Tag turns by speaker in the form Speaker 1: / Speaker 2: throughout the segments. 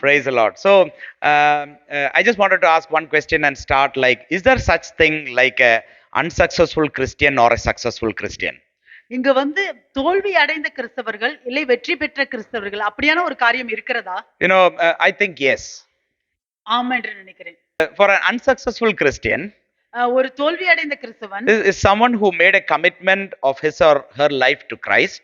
Speaker 1: Praise the Lord. So, I just wanted to ask one question and start like, is there such thing like a unsuccessful Christian or a successful Christian?
Speaker 2: இங்க வந்து தோல்வி அடைந்த கிறிஸ்தவர்கள் இல்லை வெற்றி பெற்ற கிறிஸ்தவர்கள் அப்படியான ஒரு காரியம் இருக்கிறதா?
Speaker 1: I think yes.
Speaker 2: ஆமா என்று நினைக்கிறேன்.
Speaker 1: For an unsuccessful Christian,
Speaker 2: ஒரு தோல்வி அடைந்த கிறிஸ்தவன்
Speaker 1: is someone who made a commitment of his or her life to Christ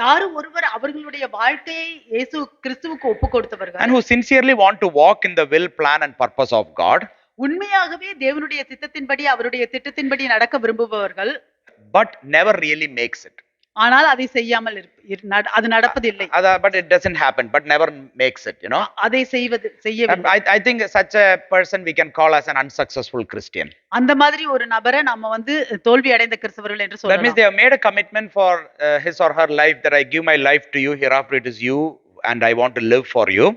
Speaker 2: யாரும் ஒருவர் அவர்களுடைய வாழ்க்கையை இயேசு கிறிஸ்துவுக்கு ஒப்பு கொடுத்தவர்கள்
Speaker 1: and who sincerely want to walk in the will, plan and purpose of God,
Speaker 2: உண்மையாகவே தேவனுடைய சித்தத்தின்படி அவருடைய திட்டத்தின்படி நடக்க விரும்புபவர்கள்,
Speaker 1: but never really makes it.
Speaker 2: ஆனால் அதை செய்யாமல் அது நடப்பதில்லை.
Speaker 1: But it doesn't happen, but never makes it,
Speaker 2: அதை செய்யவில்லை.
Speaker 1: I think such a person we can call as an unsuccessful Christian.
Speaker 2: அந்த மாதிரி ஒரு நபரை நம்ம வந்து தோல்வி அடைந்த கிறிஸ்தவர்கள் என்று சொல்லலாம்.
Speaker 1: That means they have made a commitment for his or her life, that I give my life to you, hereafter it is you and I want to live for you.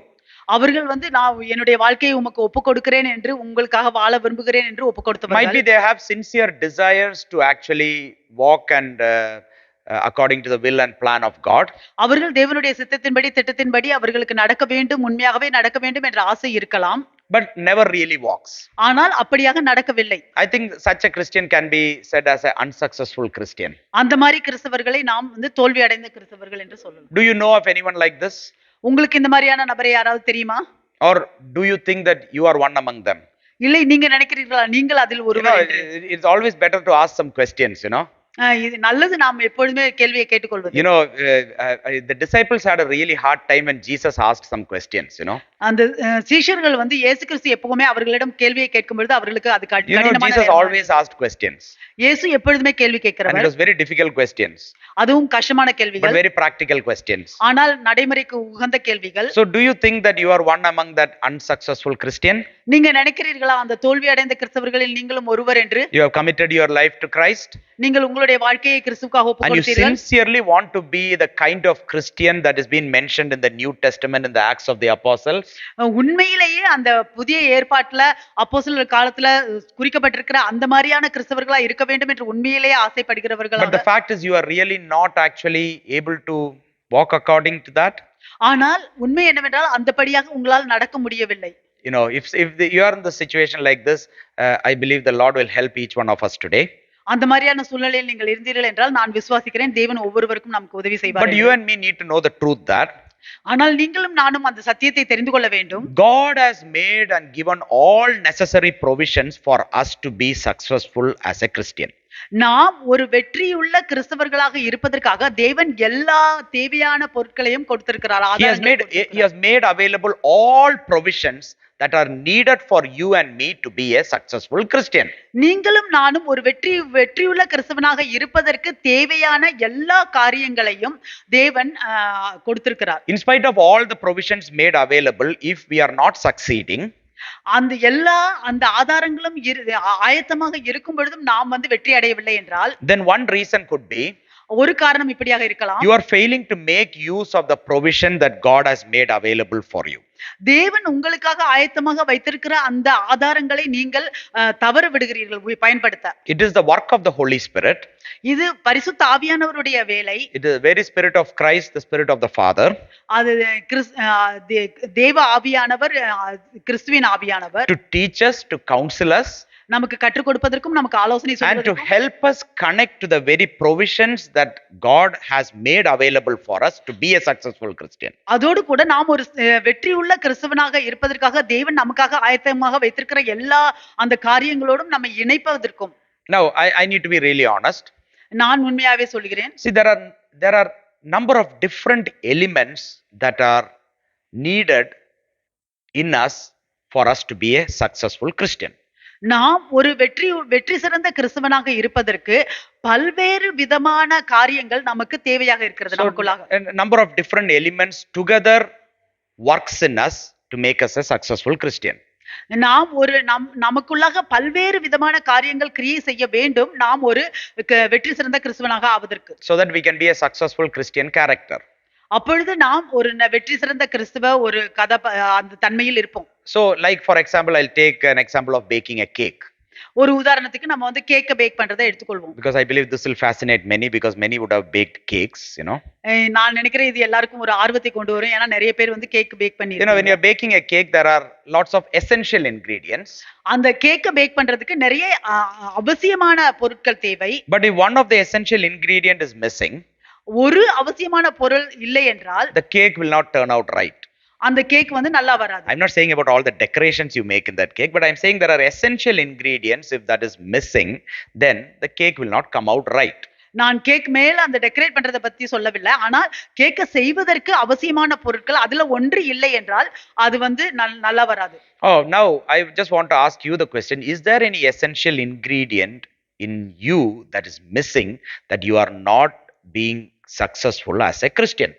Speaker 2: அவர்கள் வந்து நான் என்னுடைய வாழ்க்கையை உமக்கு ஒப்பு கொடுக்கிறேன் என்று, உங்களுக்காக வாழ விரும்புகிறேன் என்று ஒப்பு கொடுத்தவர்கள்.
Speaker 1: Might be they have sincere desires to actually walk and according to the will and plan of God.
Speaker 2: அவர்கள் தேவனுடைய சித்தத்தின்படி திட்டத்தின்படி அவர்களுக்கு நடக்க வேண்டும், உண்மையாகவே நடக்க வேண்டும் என்ற ஆசை இருக்கலாம்,
Speaker 1: but never really walks.
Speaker 2: ஆனால் அப்படியாக நடக்கவில்லை.
Speaker 1: I think such a Christian can be said as an unsuccessful Christian.
Speaker 2: அந்த மாதிரி கிறிஸ்தவர்களை நாம் வந்து தோல்வி அடைந்த கிறிஸ்தவர்கள் என்று சொல்லலாம்.
Speaker 1: Do you know of anyone like this?
Speaker 2: உங்களுக்கு இந்த மாதிரியான நபரை யாராவது தெரியுமா?
Speaker 1: Or do you think that you are one among them?
Speaker 2: இல்லை, நீங்க நினைக்கிறீர்களா நீங்கள் அதில் ஒருவர்?
Speaker 1: It's always better to ask some questions,
Speaker 2: இது நல்லது, நாம் எப்பொழுதுமே கேள்வியை கேட்டுக்கொள்வது.
Speaker 1: The disciples had a really hard time when Jesus asked some questions,
Speaker 2: அந்த சீஷர்கள் வந்து இயேசு கிறிஸ்து எப்பவுமே அவர்களிடம் கேள்வியை கேட்கும் பொழுது அவர்களுக்கு அது கடினமான.
Speaker 1: Jesus always asked questions.
Speaker 2: இயேசு எப்பொழுதுமே கேள்வி கேட்கிறவர்.
Speaker 1: And it was very difficult questions.
Speaker 2: அதுவும் கஷ்டமான கேள்விகள்.
Speaker 1: But very practical questions.
Speaker 2: ஆனால் நடைமுறைக்கு உகந்த கேள்விகள்.
Speaker 1: So do you think that you are one among that unsuccessful Christian?
Speaker 2: நீங்க நினைக்கிறீர்களா அந்த தோல்வி அடைந்த கிறிஸ்தவர்களில் நீங்களும் ஒருவர் என்று?
Speaker 1: You have committed your life to Christ.
Speaker 2: நீங்கள் உங்களுடைய வாழ்க்கையை கிறிஸ்துவுக்காக ஒப்பு கொடுத்தீர்கள்.
Speaker 1: And you sincerely want to be the kind of Christian that is being mentioned in the New Testament in the Acts of the Apostles.
Speaker 2: உண்மையிலேயே அந்த புதிய ஏற்பாட்டுல அப்போஸ்தலர் காலத்துல குறிக்கப்பட்டிருக்கிற அந்த மாதிரியான கிறிஸ்தவர்களா இருக்க வேண்டும் என்று உண்மையிலேயே ஆசைப்படுகிறவர்கள்.
Speaker 1: But the fact is you are really not actually able to walk according to that.
Speaker 2: ஆனால் உண்மை என்னவென்றால் அந்தபடியாக உங்களால் நடக்க முடியவில்லை.
Speaker 1: If you are in the situation like this, I believe the Lord will help each one of us today.
Speaker 2: அந்த மாதிரியான சூழ்நிலையில் நீங்கள் இருந்தீர்கள் என்றால் நான் விசுவாசிக்கிறேன் தேவன் ஒவ்வொருவருக்கும் நமக்கு உதவி செய்வார்.
Speaker 1: But you and me need to know the truth that
Speaker 2: ஆனால் நீங்களும் நானும் அந்த சத்தியத்தை தெரிந்து கொள்ள வேண்டும்.
Speaker 1: God has made and given all necessary provisions for us to be successful as a Christian.
Speaker 2: நாம் ஒரு வெற்றியுள்ள கிறிஸ்தவர்களாக இருப்பதற்காக தேவன் எல்லா தேவையான பொருட்களையும் கொடுத்திருக்கிறார்.
Speaker 1: He has made available all provisions that are needed for you and me to be a successful Christian.
Speaker 2: நீங்களும் நானும் ஒரு வெற்றியுள்ள கிறிஸ்தவனாக இருப்பதற்கு தேவையான எல்லா காரியங்களையும் தேவன் கொடுத்திருக்கிறார்.
Speaker 1: In spite of all the provisions made available, if we are not succeeding,
Speaker 2: அந்த ஆதாரங்களும் ஆயத்தமாக இருக்கும் பொழுதும் நாம் வந்து வெற்றி அடையவில்லை என்றால்,
Speaker 1: then one reason could be
Speaker 2: ஒரு காரணம் இப்படியாக இருக்கலாம்,
Speaker 1: you are failing to make use of the provision that God has made available for you.
Speaker 2: தேவன் உங்களுக்காக ஆயத்தமாக வைத்திருக்கிற அந்த ஆதாரங்களை நீங்கள் தவற விடுகிறீர்கள் பயன்படுத்த.
Speaker 1: It is the work of the Holy Spirit.
Speaker 2: இது பரிசுத்த ஆவியானவருடைய வேலை.
Speaker 1: It is the very spirit of Christ, the spirit of the Father.
Speaker 2: அது தேவ ஆவியானவர், கிறிஸ்துவின் ஆவியானவர்.
Speaker 1: To teach us, to counsel us,
Speaker 2: நமக்கு கற்றுக் கொடுப்பதற்கும் நமக்கு ஆலோசனை
Speaker 1: சொல்வதற்கும், and to help us connect to the very provisions that God has made available for us to be a successful Christian.
Speaker 2: அதோடு கூட நாம் ஒரு வெற்றியுள்ள கிறிஸ்தவனாக இருப்பதற்காக தேவன் நமக்காக ஆயத்தமாக வைத்திருக்கிற எல்லா அந்த காரியங்களோடும் நம்மை இணைப்பதற்கும்.
Speaker 1: Now I need to be really honest.
Speaker 2: நான் உண்மையாவே சொல்கிறேன்.
Speaker 1: See, there are number of different elements that are needed in us for us to be a successful Christian.
Speaker 2: நாம் ஒரு வெற்றி சிறந்த கிறிஸ்தவனாக இருப்பதற்கு பல்வேறு விதமான காரியங்கள் நமக்கு தேவையாக இருக்கிறது. நமக்குள்ளாக
Speaker 1: number of different elements together works in us to make us a successful Christian.
Speaker 2: நாம் நமக்குள்ளாக பல்வேறு விதமான காரியங்கள் கிரியை செய்ய வேண்டும் நாம் ஒரு வெற்றி சிறந்த கிறிஸ்தவனாக ஆவதற்கு.
Speaker 1: So that we can be a successful Christian character.
Speaker 2: அப்பொழுது நாம் ஒரு வெற்றி சிறந்த கிறிஸ்தவ ஒரு அந்த தன்மையில் இருப்போம்.
Speaker 1: So like for example, I'll take an example of baking a cake.
Speaker 2: ஒரு உதாரணத்துக்கு நம்ம வந்து கேக்க பேக் பண்றதை எடுத்துக்கொள்வோம்.
Speaker 1: Because I believe this will fascinate many, because many would have baked cakes, you know.
Speaker 2: நான் நினைக்கிறேன் இது எல்லாருக்கும் ஒரு ஆர்வத்தை கொண்டு வரும். ஏன்னா நிறைய பேர் வந்து cake bake
Speaker 1: You know, when
Speaker 2: பண்ணியிருக்கீங்க.
Speaker 1: you're baking a cake, there are lots of essential ingredients.
Speaker 2: அந்த கேக்க பேக் பண்றதுக்கு நிறைய அவசியமான பொருட்கள் தேவை.
Speaker 1: But if one of the essential ingredient is missing,
Speaker 2: ஒரு அவசியமான பொருள் இல்லை என்றால்
Speaker 1: the cake will not turn out right.
Speaker 2: அந்த கேக் வந்து நல்லா வராது.
Speaker 1: I'm not saying about all the decorations you make in that cake, but I'm saying there are essential ingredients. If that is missing, then the cake will not come out right.
Speaker 2: நான் cake மேல அந்த decorate பண்றத பத்தி சொல்லவில்லை. ஆனால் கேக்க செய்வதற்கு அவசியமான பொருட்கள் அதுல ஒன்று இல்லை என்றால் அது வந்து நல்லா வராது.
Speaker 1: Oh, now I just want to ask you the question: is there any essential ingredient in you that is missing, that you are not being successful as a Christian?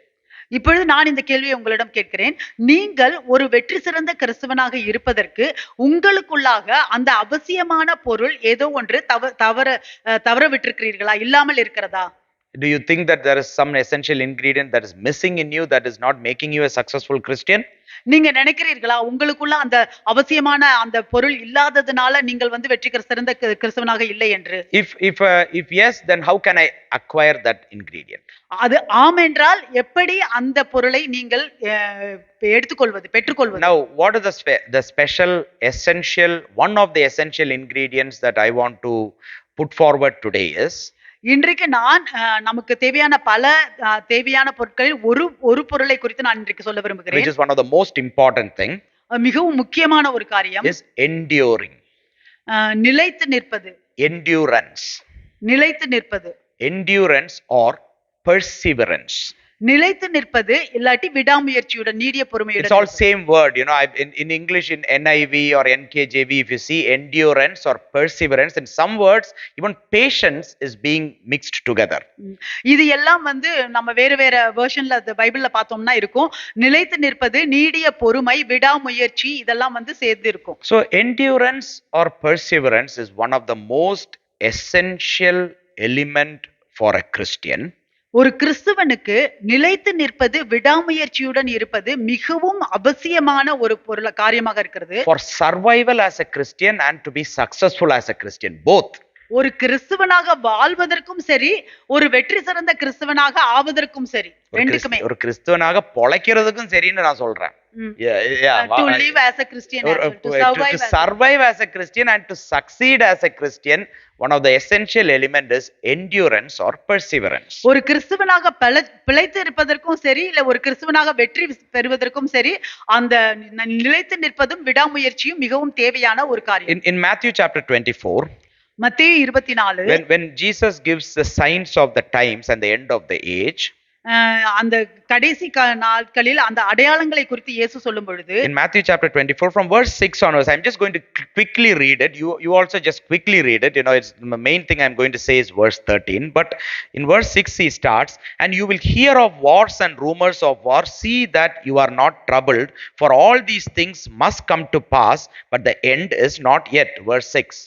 Speaker 2: இப்பொழுது நான் இந்த கேள்வியை உங்களிடம் கேட்கிறேன். நீங்கள் ஒரு வெற்றி சிறந்த கிறிஸ்தவனாக இருப்பதற்கு உங்களுக்குள்ளாக அந்த அவசியமான பொருள் ஏதோ ஒன்று தவற விட்டிருக்கிறீர்களா, இல்லாமல் இருக்கிறதா?
Speaker 1: Do you think that there is some essential ingredient that is missing in you that is not making you a successful Christian?
Speaker 2: நீங்க நினைக்கிறீர்களா உங்களுக்குள்ள அந்த அவசியமான அந்த பொருள் இல்லாததுனால நீங்கள் வந்து வெற்றி சிறந்த கிறிஸ்தவனாக இல்லை என்று?
Speaker 1: If yes, then how can I acquire that ingredient?
Speaker 2: அது ஆம் என்றால் எப்படி அந்த பொருளை நீங்கள் பெற்றுக்கொள்வது?
Speaker 1: Now, what is the special essential, one of the essential ingredients that I want to put forward today is,
Speaker 2: இன்றைக்கு நான் நமக்கு தேவையான பல தேவையான பொருட்களில் ஒரு பொருளை குறித்து நான் இன்றைக்கு சொல்ல விரும்புகிறேன்.
Speaker 1: Which is one of the most important thing.
Speaker 2: மிகவும் முக்கியமான ஒரு காரியம்
Speaker 1: is enduring.
Speaker 2: நிலைத்து நிற்பது.
Speaker 1: Endurance.
Speaker 2: நிலைத்து நிற்பது.
Speaker 1: Endurance or perseverance.
Speaker 2: நிலைத்து நிற்பது இல்லாட்டி விடாமுயற்சியுடன் நீடிய பொறுமையுடன்.
Speaker 1: It's all same word, you know. In English, in NIV or NKJV, if you see endurance or perseverance, in some words even patience is being mixed together.
Speaker 2: இது எல்லாம் வந்து நம்ம வேற வெர்ஷன்ல பைபிள்ல பார்த்தோம்னா இருக்கும். நிலைத்து நிற்பது, நீடிய பொறுமை, விடாமுயற்சி இதெல்லாம் வந்து சேர்ந்து இருக்கும்.
Speaker 1: So endurance or perseverance is one of the most essential element for a Christian.
Speaker 2: ஒரு கிறிஸ்தவனுக்கு நிலைத்து நிற்பது, விடாமுயற்சியுடன் இருப்பது மிகவும் அவசியமான ஒரு காரியமாக இருக்கிறது.
Speaker 1: For survival as a Christian and to be successful as a Christian, both.
Speaker 2: ஒரு கிறிஸ்தவனாக வாழ்வதற்கும் சரி, ஒரு வெற்றி சிறந்த கிறிஸ்தவனாக ஆவதற்கும் சரி, ரெண்டுக்குமே.
Speaker 1: ஒரு கிறிஸ்தவனாக பொழைக்கிறதுக்கும் சரின்னு நான் சொல்றேன்.
Speaker 2: To live as a Christian, to
Speaker 1: survive as a Christian and to succeed as a Christian, one of the essential element is endurance or perseverance.
Speaker 2: ஒரு கிறிஸ்தவனாக பிழைத்து இருப்பதற்கும் சரி, இல்ல ஒரு கிறிஸ்தவனாக வெற்றி பெறுவதற்கும் சரி, அந்த நிலைத்து நிற்பதும் விடாமுயற்சியும் மிகவும் தேவையான ஒரு காரியம்.
Speaker 1: In Matthew chapter 24,
Speaker 2: மத்தேயு 24,
Speaker 1: when Jesus gives the signs of the times and the end of the age,
Speaker 2: அந்த கடைசி நாட்களில் அந்த அடையாளங்களை குறித்து இயேசு சொல்லும் பொழுது,
Speaker 1: in Matthew chapter 24 from verse 6 onwards, I'm just going to quickly read it. You also just quickly read it. You know, it's the main thing I'm going to say is verse 13. But in verse 6 he starts, and you will hear of wars and rumors of war. See that you are not troubled, for all these things must come to pass, but the end is not yet. Verse 6.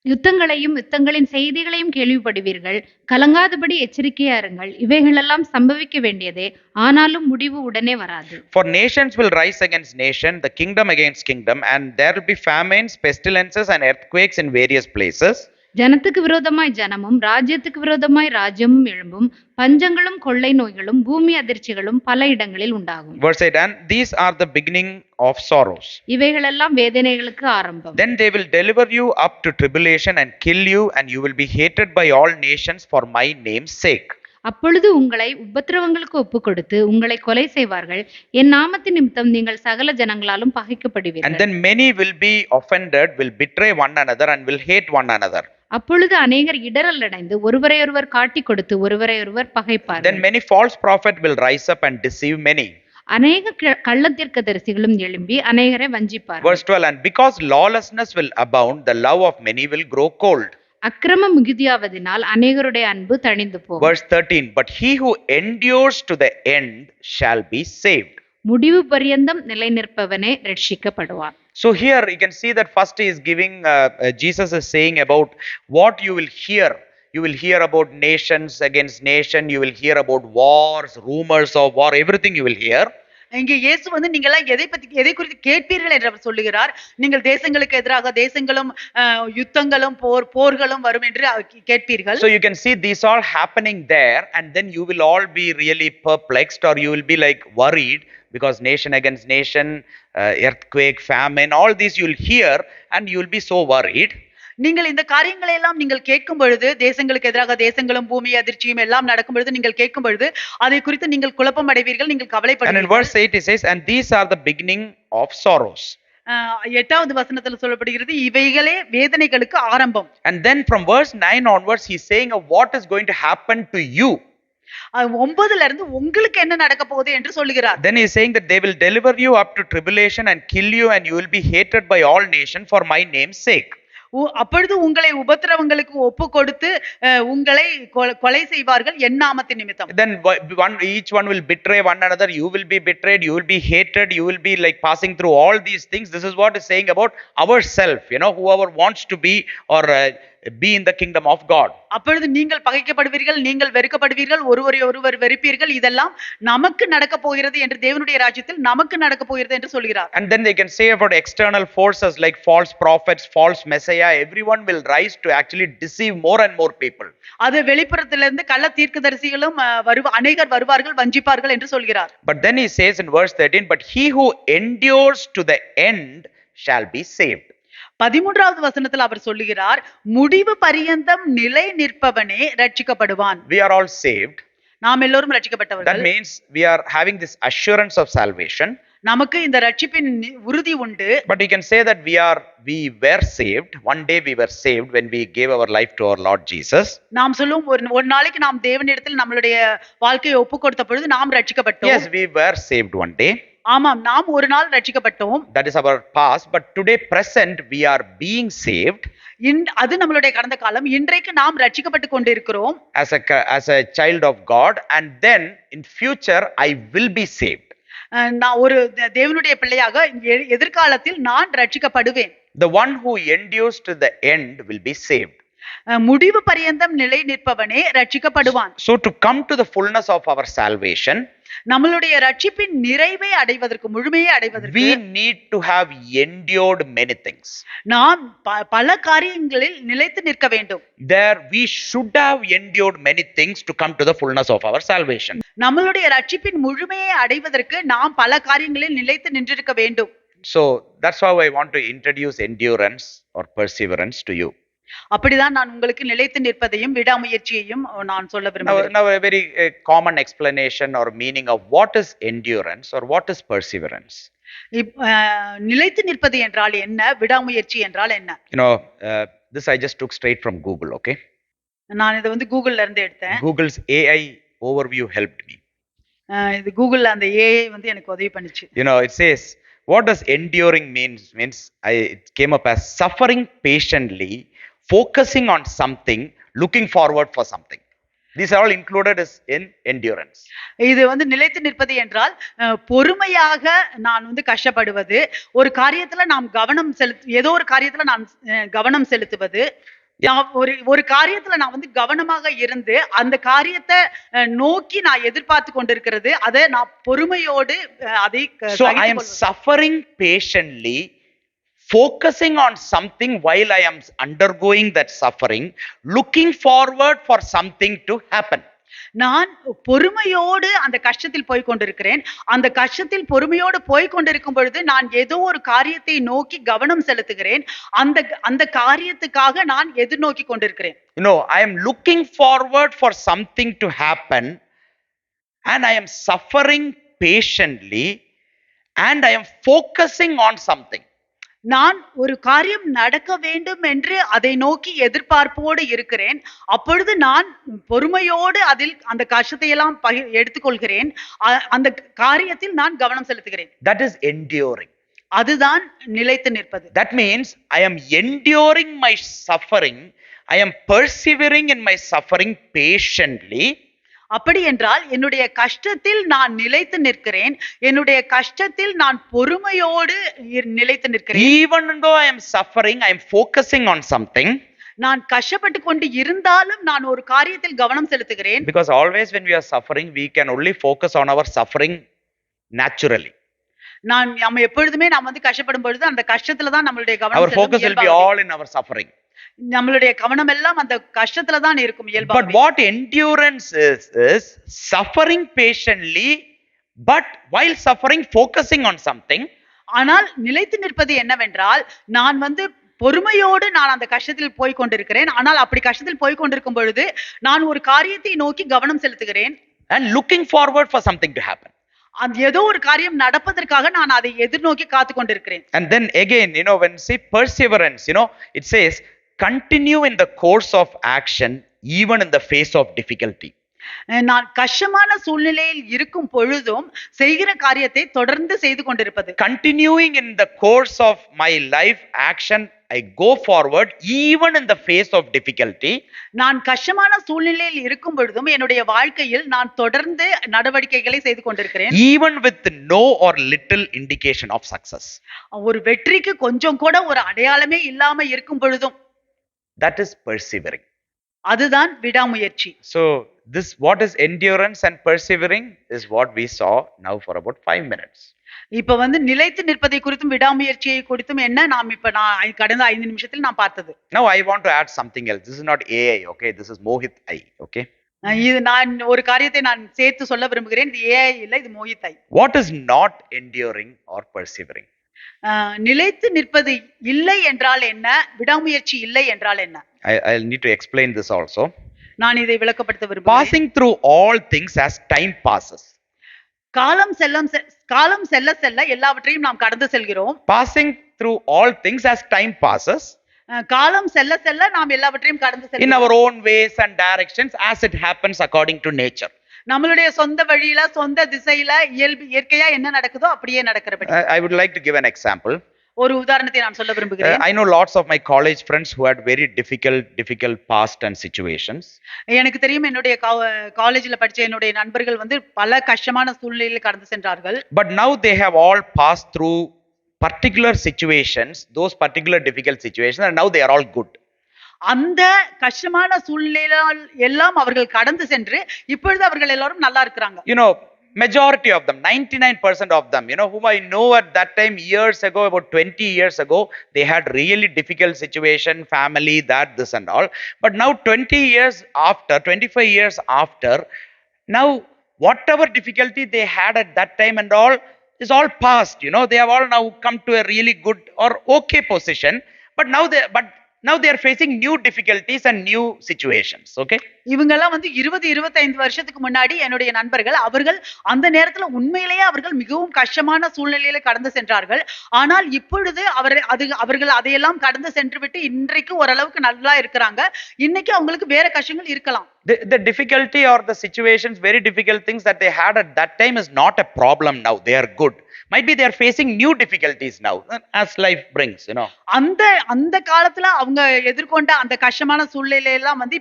Speaker 3: யுத்தங்களையும் யுத்தங்களின் செய்திகளையும் கேள்விப்படுவீர்கள். கலங்காதபடி எச்சரிக்கையாருங்கள். இவைகளெல்லாம் சம்பவிக்க வேண்டியதே, ஆனாலும் முடிவு உடனே வராது.
Speaker 1: For nations will rise against nation, the kingdom against kingdom, and there will be famines, pestilences and earthquakes in various places.
Speaker 3: ஜனத்துக்கு விரோதமாய் ஜனமும் ராஜ்யத்துக்கு விரோதமாய் ராஜ்யமும் எழும்பும். பஞ்சங்களும் கொள்ளை நோய்களும் பூமி அதிர்ச்சிகளும் பல இடங்களில் உண்டாகும்.
Speaker 1: Verse 8, and these are the beginning of sorrows.
Speaker 3: இவைகளெல்லாம் வேதனைகளுக்கு ஆரம்பம்.
Speaker 1: Then they will deliver you up to tribulation and kill you, and you will be hated by all nations for my name's sake.
Speaker 3: அப்பொழுது உங்களை உபத்திரவங்களுக்கு ஒப்பு கொடுத்து உங்களை கொலை செய்வார்கள். என் நாமத்தின் நிமித்தம் நீங்கள் சகல ஜனங்களாலும் பகைக்கப்படுவீர்கள்.
Speaker 1: And then many will be offended, will betray one another and will hate one another.
Speaker 3: அப்பொழுது அநேகர் இடறல் அடைந்து ஒருவரையொருவர் காட்டிக் கொடுத்து ஒருவரையொருவர் பகைப்பார்கள்.
Speaker 1: Then many false prophets will rise up and deceive many.
Speaker 3: அநேக கள்ளத்தீர்க்கதரிசிகளும் எழும்பி அநேகரை வஞ்சிப்பார்கள்.
Speaker 1: Verse 12, and because lawlessness will abound, the love of many will grow cold.
Speaker 3: அக்கிரமம் மிகுதியாவதினால் அநேகருடைய அன்பு தணிந்து போகும்.
Speaker 1: Verse 13, but he who endures to the end shall be saved.
Speaker 3: முடிவு பரியந்தம் நிலை நிற்பவனே ரட்சிக்கப்படுவான்.
Speaker 1: So here you can see that first he is giving, Jesus is saying about what you will hear. You will hear about nations against nation. You will hear about wars, rumors of war, everything you will hear.
Speaker 2: இங்கே இயேசு வந்து நீங்கெல்லாம் எதை குறித்து கேட்பீர்கள் என்று அவர் சொல்லுகிறார். நீங்கள் தேசங்களுக்கு எதிராக தேசங்களும் யுத்தங்களும் போர்களும் வரும் என்று கேட்பீர்கள்.
Speaker 1: So you can see these all happening there, and then you will all be really perplexed, or you will be like worried, because nation against nation, earthquake, famine, all these you will hear and you will be so worried.
Speaker 2: நீங்கள் இந்த காரியங்களை எல்லாம் நீங்கள் கேட்கும் பொழுது, தேசங்களுக்கு எதிராக தேசங்களும் பூமி அதிர்ச்சியும் எல்லாம் நடக்கும் பொழுது நீங்கள் கேட்கும் பொழுது அதை குறித்து நீங்கள் குழப்பம் அடைவீர்கள், நீங்கள்
Speaker 1: And in
Speaker 2: கவலைப்படுவீர்கள்.
Speaker 1: verse 8 it says, and these are the beginning of sorrows.
Speaker 2: 8வது வசனத்துல சொல்லப்படுகிறது, இவைகளே வேதனைகளுக்கு ஆரம்பம்.
Speaker 1: And then from verse 9 onwards he's saying of what is going to happen to you.
Speaker 2: 9ல இருந்து உங்களுக்கு என்ன நடக்க போகுது என்று சொல்லுகிறார்.
Speaker 1: Then he's saying that they will deliver you up to tribulation and kill you, and you will be hated by all nations for my name's sake.
Speaker 2: அப்பொழுது உங்களை உபத்திரவங்களுக்கு ஒப்பு கொடுத்து உங்களை கொலை செய்வார்கள் என் நாமத்தின் நிமித்தம்.
Speaker 1: Then each one will betray one another, you will be betrayed, you will be hated, you will be like passing through all these things. This is what is saying about ourself, whoever wants to be or be in the kingdom of God.
Speaker 2: அப்பொழுது நீங்கள் பகைக்கப்படுவீர்கள், நீங்கள் வெறுக்கப்படுவீர்கள், ஒருவர் வெறுப்பீர்கள். இதெல்லாம் நமக்கு நடக்க போகிறது என்று, தேவனுடைய ராஜ்யத்தில் நமக்கு நடக்க போகிறது என்று சொல்கிறார்.
Speaker 1: And then they can say about external forces like false prophets, false messiah, everyone will rise to actually deceive more and more people.
Speaker 2: அது வெளிப்புறத்திலிருந்து கள்ள தீர்க்கதரிசிகளும் அநேகர் வருவார்கள், வஞ்சிப்பார்கள் என்று சொல்கிறார்.
Speaker 1: But then he says in verse 13, but he who endures to the end shall be saved.
Speaker 2: 13வது வசனத்தில் அவர் சொல்லுகிறார், முடிவு பரியந்தம் நிலை நிற்பவனே ரட்சிக்கப்படுவான்.
Speaker 1: We are all saved.
Speaker 2: நாம் எல்லோரும் ரட்சிக்கப்பட்டவர்கள்.
Speaker 1: That means we are having this assurance of salvation.
Speaker 2: நமக்கு இந்த ரட்சிப்பின் உறுதி உண்டு.
Speaker 1: But you can say that we were saved. One day we were saved when we gave our life to our Lord Jesus.
Speaker 2: நாம் சொல்லும் ஒரு நாளைக்கு நாம் தேவனிடத்தில் நம்மளுடைய வாழ்க்கையை ஒப்பு கொடுத்த பொழுது நாம் ரட்சிக்கப்பட்டோம்.
Speaker 1: Yes, we were saved one day.
Speaker 2: ஆமாம், நாம் ஒரு நாள் ரட்சிக்கப்பட்டோம்.
Speaker 1: That is our past. But today present we are being saved.
Speaker 2: அது நம்மளுடைய கடந்த காலம். இன்றைக்கு நாம் ரட்சிக்கப்பட்டு கொண்டிருக்கிறோம்
Speaker 1: as a child of God, and then in future I will be saved.
Speaker 2: நான் ஒரு தேவனுடைய பிள்ளையாக எதிர்காலத்தில் நான் ரட்சிக்கப்படுவேன்.
Speaker 1: The one who endures to the end will be saved.
Speaker 2: முடிவு பரியந்தம் நிலை நிற்பவனே ரட்சிக்கப்படுவான்.
Speaker 1: So to come to the fullness of our salvation,
Speaker 2: நம்மளுடைய ரட்சிப்பின் நிறைவை அடைவதற்கு, முழுமையை அடைவதற்கு,
Speaker 1: we need to have endured many things.
Speaker 2: நாம் பல காரியங்களில் நிலைத்து நிற்க வேண்டும்.
Speaker 1: There we should have endured many things to come to the fullness of our salvation.
Speaker 2: நம்மளுடைய ரட்சிப்பின் முழுமையை அடைவதற்கு நாம் பல காரியங்களில் நிலைத்து நின்றிருக்க வேண்டும்.
Speaker 1: So that's how I want to introduce endurance or perseverance to you.
Speaker 2: அப்படிதான் நான் உங்களுக்கு நிலைத்து நிற்பதையும் விடாமுயற்சியையும் நான் சொல்ல விரும்புகிறேன்.
Speaker 1: Now a very common explanation or meaning of what is endurance or what is perseverance.
Speaker 2: நிலைத்து நிற்பது என்றால் என்ன, விடாமுயற்சி என்றால் என்ன?
Speaker 1: This I just took straight from Google, okay?
Speaker 2: நான் இதை வந்து கூகுள்ல இருந்து எடுத்தேன்.
Speaker 1: Google's AI overview helped me.
Speaker 2: இது கூகுள்ல அந்த AI வந்து எனக்கு உதவி பண்ணுச்சு.
Speaker 1: It says what does enduring means it came up as suffering patiently, focusing on something, looking forward for something. These are all included in endurance.
Speaker 2: இது வந்து நிலைத்து நிற்பது என்றால் பொறுமையாக நான் வந்து கஷ்டப்படுவது, ஒரு காரியத்துல நாம் ஏதோ ஒரு காரியத்துல நான் கவனம் செலுத்துவது, ஒரு காரியத்துல நான் வந்து கவனமாக இருந்து அந்த காரியத்தை நோக்கி நான் எதிர்பார்த்து கொண்டிருக்கிறது, அதை நான் பொறுமையோடு அதை.
Speaker 1: So I am suffering patiently, focusing on something while I am undergoing that suffering, looking forward for something to happen.
Speaker 2: நான் பொறுமையோடு அந்த கஷ்டத்தில் போய் கொண்டிருக்கிறேன். அந்த கஷ்டத்தில் பொறுமையோடு போய் கொண்டிருக்கும் பொழுது நான் ஏதோ ஒரு காரியத்தை நோக்கி கவனம் செலுத்துகிறேன். அந்த காரியத்துக்காக நான் எதிர்நோக்கி கொண்டிருக்கிறேன்.
Speaker 1: I am looking forward for something to happen, and I am suffering patiently, and I am focusing on something.
Speaker 2: நான் ஒரு காரியம் நடக்க வேண்டும் என்று அதை நோக்கி எதிர்பார்ப்போடு இருக்கிறேன். அப்பொழுது நான் பொறுமையோடு அதில் அந்த கஷ்டத்தை எல்லாம் எடுத்துக்கொள்கிறேன். அந்த காரியத்தில் நான் கவனம் செலுத்துகிறேன்.
Speaker 1: That is enduring.
Speaker 2: அதுதான் நிலைத்து நிற்பது.
Speaker 1: That means I am enduring my suffering, I am persevering in my suffering patiently.
Speaker 2: அப்படி என்றால் என்னுடைய கஷ்டத்தில் நான் நிலைத்து நிற்கிறேன், என்னுடைய கஷ்டத்தில் நான் பொறுமையோடு நிலைத்து நிற்கிறேன்.
Speaker 1: Even though I am suffering, I am focusing on something.
Speaker 2: நான் கஷ்டப்பட்டு கொண்டு இருந்தாலும் நான் ஒரு காரியத்தில் கவனம் செலுத்துகிறேன்.
Speaker 1: Because always when we are suffering, we can only focus on our suffering naturally.
Speaker 2: நம்ம எப்பொழுதுமே நாம் வந்து கஷ்டப்படும் பொழுது அந்த கஷ்டத்துல தான் நம்மளுடைய
Speaker 1: Our
Speaker 2: கவனம் செல்லும்
Speaker 1: focus will be
Speaker 2: இயல்பாகவே.
Speaker 1: all in our suffering.
Speaker 2: நம்மளுடைய கவனம் எல்லாம் அந்த கஷ்டத்துல தான் இருக்கும்
Speaker 1: But
Speaker 2: இயல்பாகவே.
Speaker 1: what endurance is suffering patiently, but while suffering, focusing on something.
Speaker 2: ஆனால் நிலைத்து நிற்பது என்னவென்றால், நான் வந்து பொறுமையோடு நான் அந்த கஷ்டத்தில் போய் கொண்டிருக்கிறேன். ஆனால் அப்படி கஷ்டத்தில் போய் கொண்டிருக்கும் பொழுது நான் ஒரு காரியத்தை நோக்கி கவனம் செலுத்துகிறேன்.
Speaker 1: And looking forward for something to happen.
Speaker 2: அது ஏதோ ஒரு காரியம் நடப்பதற்காக நான் அதை எதிர்நோக்கி காத்து கொண்டிருக்கிறேன்.
Speaker 1: And then again, when say perseverance, it says continue in the course of action even in the face of difficulty.
Speaker 2: நான் கஷ்டமான சூழ்நிலையில் இருக்கும் பொழுதும் செய்கிற காரியத்தை தொடர்ந்து செய்து கொண்டிருப்பது.
Speaker 1: Continuing in the course of my life action, I go forward even in the face of difficulty.
Speaker 2: நான் கஷ்டமான சூழ்நிலையில் இருக்கும் பொழுதும் என்னுடைய வாழ்க்கையில் நான் தொடர்ந்து நடவடிக்கைகளை செய்து கொண்டிருக்கிறேன்.
Speaker 1: Even with no or little indication of success.
Speaker 2: ஒரு வெற்றிக்கு கொஞ்சம் கூட ஒரு அடையாளமே இல்லாம இருக்கும் பொழுதும்.
Speaker 1: That is persevering.
Speaker 2: அதுதான் விடாமுயற்சி.
Speaker 1: So this what is endurance and persevering is what we saw now for about 5 minutes.
Speaker 2: இப்ப வந்து நிலைத்து நிற்பதை குறித்தும் விடாமுயற்சியை குறித்தும் என்ன நாம் நான் கடந்த 5 நிமிஷத்தில் நான் பார்த்தது.
Speaker 1: Now I want to add something else. This is not AI, okay? This is Mohit I, okay?
Speaker 2: இது நான் ஒரு காரியத்தை நான் சேர்த்து சொல்ல விரும்புகிறேன். இது ஏஐ இல்ல, இது மோஹித் ஐ.
Speaker 1: What is not enduring or persevering?
Speaker 2: நிலைத்து நிற்பது இல்லை என்றால் என்ன, விடாமுயற்சி இல்லை என்றால் என்ன?
Speaker 1: I'll need to explain this also.
Speaker 2: நான் இதை விளக்கப்படுத்த விரும்புகிறேன்.
Speaker 1: Passing through all things as time passes.
Speaker 2: காலம் செல்ல செல்ல எல்லாவற்றையும் நாம் கடந்து செல்கிறோம்.
Speaker 1: Passing through all things as time passes.
Speaker 2: காலம் செல்ல செல்ல நாம் எல்லாவற்றையும் கடந்து
Speaker 1: In
Speaker 2: செல்கிறோம்.
Speaker 1: our own ways and directions as it happens according to nature.
Speaker 2: நம்மளுடைய சொந்த வழியில சொந்த திசையில இயற்கையா என்ன நடக்குதோ அப்படியே நடக்கிறபடி.
Speaker 1: I would like to give an example.
Speaker 2: ஒரு உதாரணத்தை நான் சொல்ல விரும்புகிறேன்.
Speaker 1: I know lots of my college friends who had very difficult past and situations.
Speaker 2: எனக்கு தெரியும் என்னுடைய காலேஜ்ல படிச்ச என்னுடைய நண்பர்கள் வந்து பல கஷ்டமான சூழ்நிலையில கடந்து சென்றார்கள்.
Speaker 1: But now they have all passed through particular situations, those particular difficult situations, and now they are all good.
Speaker 2: அந்த கஷ்டமான சூழ்நிலையால் எல்லாம் அவர்கள் கடந்து சென்று இப்பொழுது அவர்கள் எல்லாரும் நல்லா இருக்கிறாங்க.
Speaker 1: Majority of them, 99% of them, whom I know at that time years ago, about 20 years ago, they had really difficult situation, family, that, this and all. But now 20 years after, 25 years after, now whatever difficulty they had at that time and all is all past. They have all now come to a really good or okay position. But now they are facing new difficulties and new situations. Okay.
Speaker 2: இவங்க எல்லாம் வந்து 20-25 வருஷத்துக்கு முன்னாடி என்னுடைய நண்பர்கள், அவர்கள் அந்த நேரத்துல உண்மையிலேயே அவர்கள் மிகவும் கஷ்டமான சூழ்நிலையில கடந்து சென்றார்கள். ஆனால் இப்பொழுது அவர்கள் அதையெல்லாம் கடந்து சென்று விட்டு இன்றைக்கு ஓரளவுக்கு நல்லா இருக்கிறாங்க. இன்னைக்கு அவங்களுக்கு வேற கஷ்டங்கள் இருக்கலாம்.
Speaker 1: The difficulty or the situations, very difficult things that they had at that time is not a problem now. They are good. Might be they are facing new difficulties now as life brings.
Speaker 2: அந்த காலத்துல அவங்க எதிர்கொண்ட அந்த கஷ்டமான சூழ்நிலை எல்லாம் வந்து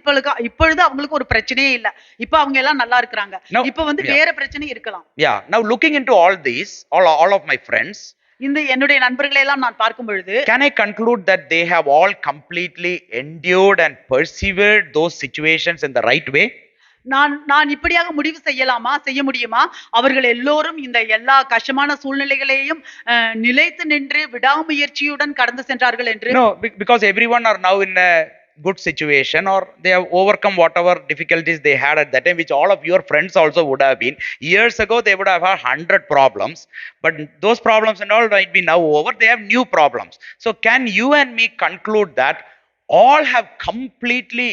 Speaker 2: இப்பொழுது அவங்களுக்கு ஒரு பிரச்சனையே இல்ல. இப்ப அவங்க எல்லாம் நல்லா இருக்கிறாங்க. இப்ப வந்து வேற பிரச்சனை இருக்கலாம்.
Speaker 1: Yeah. Now looking into all these, all of my friends,
Speaker 2: இந்த என்னுடைய நண்பர்களை எல்லாம் நான் பார்க்கும் பொழுது,
Speaker 1: can I conclude that they have all completely endured and persevered those situations in the right way?
Speaker 2: நான் இப்படியாக முடிவு செய்ய முடியுமா? அவர்கள் எல்லோரும் இந்த எல்லா கஷ்டமான சூழ்நிலைகளையும் நிலைத்து நின்று விடாமுயற்சியுடன் கடந்து சென்றார்கள் என்று?
Speaker 1: No, because everyone are now in a good situation, or they have overcome whatever difficulties they had at that time, which all of your friends also would have been. Years ago they would have had 100 problems, but those problems and all might be now over. They have new problems. So can you and me conclude that all have completely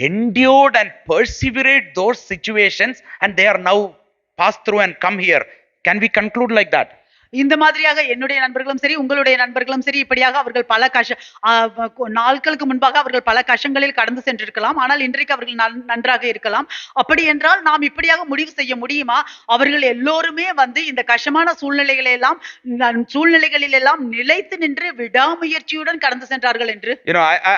Speaker 1: endured and persevered those situations and they are now passed through and come here? Can we conclude like that?
Speaker 2: இந்த மாதிரியாக என்னுடைய நண்பர்களும் சரி, உங்களுடைய நண்பர்களும் சரி, இப்படியாக அவர்கள் பல நாட்களுக்கு முன்பாக அவர்கள் பல கஷ்டங்களில் கடந்து சென்றிருக்கலாம். ஆனால் இன்றைக்கு அவர்கள் நன்றாக இருக்கலாம். அப்படி என்றால் நாம் இப்படியாக முடிவு செய்ய முடியுமா? அவர்கள் எல்லோருமே வந்து இந்த கஷ்டமான சூழ்நிலைகளில் எல்லாம் நிலைத்து நின்று விடாமுயற்சியுடன் கடந்து சென்றார்கள் என்று.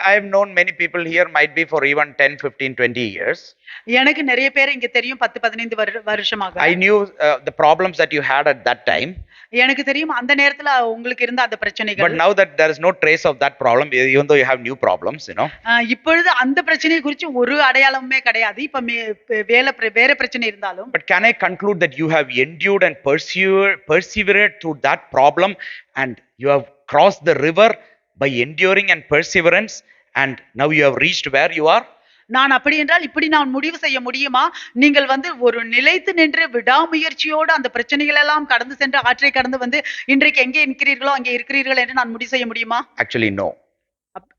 Speaker 1: I have known many people here might be for even 10, 15, 20 years.
Speaker 2: எனக்கு நிறைய பேர் இங்க தெரியும் 10-15 வருஷமாக.
Speaker 1: I knew the problems that you had at that time.
Speaker 2: எனக்கு தெரியும் அந்த நேரத்துல உங்களுக்கு இருந்த அந்த
Speaker 1: But
Speaker 2: பிரச்சனைகள்.
Speaker 1: now that there is no trace of that problem, even though you have new problems,
Speaker 2: இப்பொழுது அந்த பிரச்சனையை குறித்து ஒரு அடையாளமுமே கிடையாது. இப்ப வேற பிரச்சனை இருந்தாலும்.
Speaker 1: But can I conclude that you have endured and persevered through that problem, and you have crossed the river by enduring and perseverance, and now you have reached where you are?
Speaker 2: நான் அப்படி என்றால் இப்படி நான் முடிவு செய்ய முடியுமா? நீங்கள் வந்து ஒரு நிலைத்து நின்று விடாமுயற்சியோடு அந்த பிரச்சனைகள் எல்லாம் கடந்து சென்று ஆற்றை கடந்து வந்து இன்றைக்கு எங்கே இருக்கிறீர்களோ அங்கே இருக்கிறீர்கள் என்று நான் முடிவு செய்ய முடியுமா?
Speaker 1: Actually, no.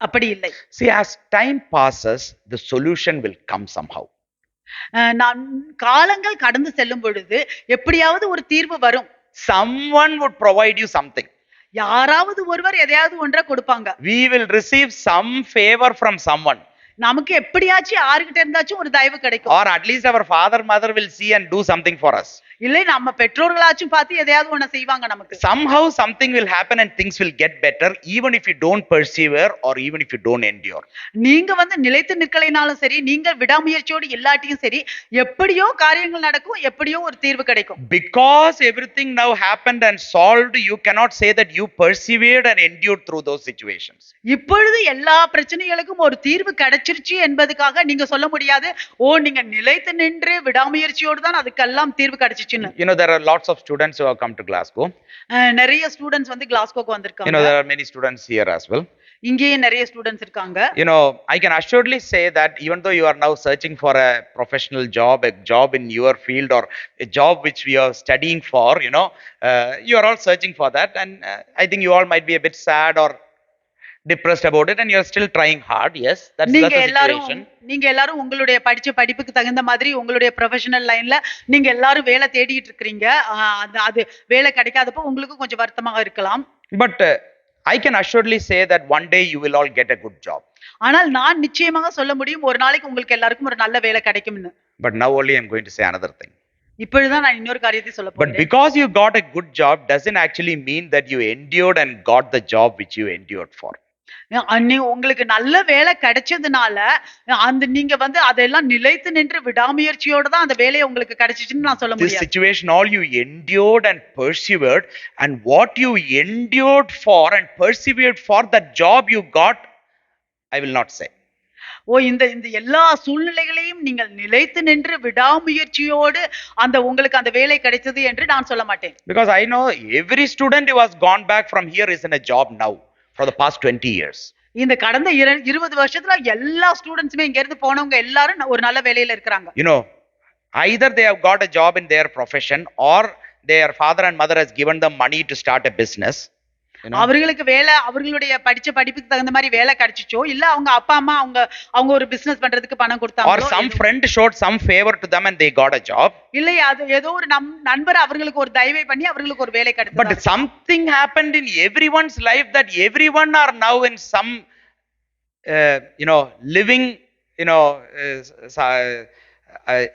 Speaker 2: அப்படி இல்லை.
Speaker 1: See, as time passes, the solution will come somehow.
Speaker 2: நான் காலங்கள் கடந்து செல்லும் பொழுது எப்படியாவது ஒரு தீர்வு வரும்.
Speaker 1: Someone would provide you something.
Speaker 2: யாராவது ஒருவர் எதையாவது ஒன்றை கொடுப்பாங்க.
Speaker 1: We will receive some favor from someone.
Speaker 2: நமக்கு எப்படியாச்சும் யாருகிட்ட இருந்தாச்சும் ஒரு தயவு கிடைக்கும்.
Speaker 1: Or at least our father mother will see and do something for us.
Speaker 2: இல்லை நம்ம பெற்றோர்களாச்சும் பார்த்து எதையாவது ஒண்ணு செய்வாங்க நமக்கு.
Speaker 1: Somehow something will happen and things will get better, even if you don't persevere or even if you don't endure.
Speaker 2: நீங்க வந்து நிலைத்து நிற்கலைனாலும் சரி, நீங்க விடாமுயற்சியோடு இல்லாட்டியும் சரி, எப்படியோ காரியங்கள் நடக்கும், எப்படியோ ஒரு தீர்வு கிடைக்கும்.
Speaker 1: Because everything now happened and solved, you cannot say that you persevered and endured through those situations.
Speaker 2: இப்பொழுது எல்லா பிரச்சனைகளுக்கும் ஒரு தீர்வு கிடைச்சிருச்சு என்பதுக்காக நீங்க சொல்ல முடியாது, ஓ நீங்க நிலைத்து நின்று விடாமுயற்சியோடு தான் அதுக்கெல்லாம் தீர்வு கிடைச்சிச்சுன்னு.
Speaker 1: There are lots of students who have come to Glasgow.
Speaker 2: நிறைய ஸ்டூடண்ட்ஸ் வந்து கிளாஸ்கோக்கு வந்திருக்காங்க.
Speaker 1: There are many students here as well.
Speaker 2: இங்கேயே நிறைய ஸ்டூடண்ட்ஸ் இருக்காங்க.
Speaker 1: I can assuredly say that even though you are now searching for a professional job, a job in your field or a job which we are studying for, you are all searching for that, and I think you all might be a bit sad or depressed about it, and you are still trying hard. Yes, that's the situation.
Speaker 2: நீங்க எல்லாரும் உங்களுடைய படிச்ச படிப்புக்கு தகுந்த மாதிரி உங்களுடைய professional லைன்ல நீங்க எல்லாரும் வேலை தேடிட்டு இருக்கீங்க. அது வேலை கிடைக்காதப்போ உங்களுக்கு கொஞ்சம் வருத்தமாக இருக்கலாம்.
Speaker 1: But I can assuredly say that one day you will all get a good job.
Speaker 2: ஆனால் நான் நிச்சயமாக சொல்ல முடியும் ஒரு நாளைக்கு உங்களுக்கு எல்லாருக்கும் ஒரு நல்ல வேலை கிடைக்கும்னு.
Speaker 1: But now only I am going to say another thing.
Speaker 2: இப்பொழுதுதான் நான் இன்னொரு காரியத்தை சொல்ல போறேன்.
Speaker 1: But because you got a good job doesn't actually mean that you endured and got the job which you endured for.
Speaker 2: உங்களுக்கு நல்ல வேலை கிடைச்சதுனால அந்த நீங்க வந்து அதெல்லாம் நிலைத்து நின்று விடாமுயற்சியோட தான் அந்த வேலையை உங்களுக்கு கிடைச்சிச்சுன்னு நான் சொல்ல முடியாது.
Speaker 1: This situation all you endured and persevered, and what you endured for and persevered for, that job you got, I will not say.
Speaker 2: இந்த எல்லா சூழ்நிலைகளையும் நீங்கள் நிலைத்து நின்று விடாமுயற்சியோடு உங்களுக்கு அந்த வேலை கிடைச்சது என்று நான் சொல்ல மாட்டேன்.
Speaker 1: Because I know every student who has gone back from here is in a job now for the past 20 years.
Speaker 2: இந்த கடந்த 20 வருஷத்துல எல்லா ஸ்டூடண்ட்ஸுமே இங்க இருந்து போனவங்க எல்லாரும் ஒரு நல்ல வேலையில இருக்காங்க.
Speaker 1: Either they have got a job in their profession or their father and mother has given them money to start a business.
Speaker 2: அவர்களுக்கு வேலை அவர்களுடைய படிச்ச படிப்புக்கு தகுந்த மாதிரி வேலை கிடைச்சிச்சோ இல்ல அவங்க அப்பா அம்மா அவங்க ஒரு பிசினஸ் பண்றதுக்கு பணம் கொடுத்தாங்க.
Speaker 1: Or some friend showed some favor to them and they got a job.
Speaker 2: இல்ல அது ஏதோ ஒரு நண்பர் அவர்களுக்கு ஒரு தயவை பண்ணி அவர்களுக்கு ஒரு வேலை கிடைச்சது.
Speaker 1: But something happened in everyone's life that everyone are now in some living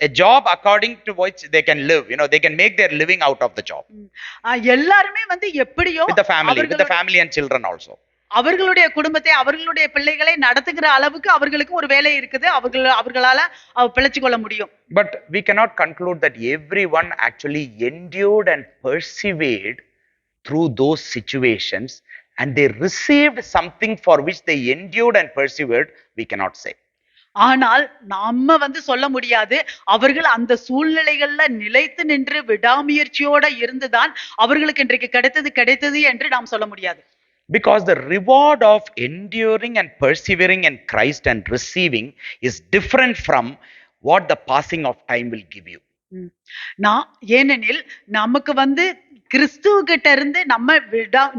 Speaker 1: a job according to which they can live. They can make their living out of the job.
Speaker 2: எல்லாரும் வந்து எப்படியோ
Speaker 1: with the family and children also.
Speaker 2: அவர்களுடைய குடும்பத்தை அவர்களுடைய பிள்ளைகளை நடத்துகிற அளவுக்கு அவர்களுக்கு ஒரு வேலை இருக்குது. அவர்களால பிழைச்சு கொள்ள முடியும்.
Speaker 1: But we cannot conclude that everyone actually endured and persevered through those situations and they received something for which they endured and persevered. We cannot say.
Speaker 2: ஆனால் நம்ம வந்து சொல்ல முடியாது அவர்கள் அந்த சூழ்நிலைகள்ல நிலைத்து நின்று விடாமுயற்சியோட இருந்துதான் அவர்களுக்கு இன்றைக்கு கிடைத்தது என்று நாம் சொல்ல முடியாது.
Speaker 1: Because the reward of enduring and persevering in Christ and receiving is different from what the passing of time will give you.
Speaker 2: ஏனெனில் நமக்கு வந்து கிறிஸ்துவ கிட்ட இருந்து நம்ம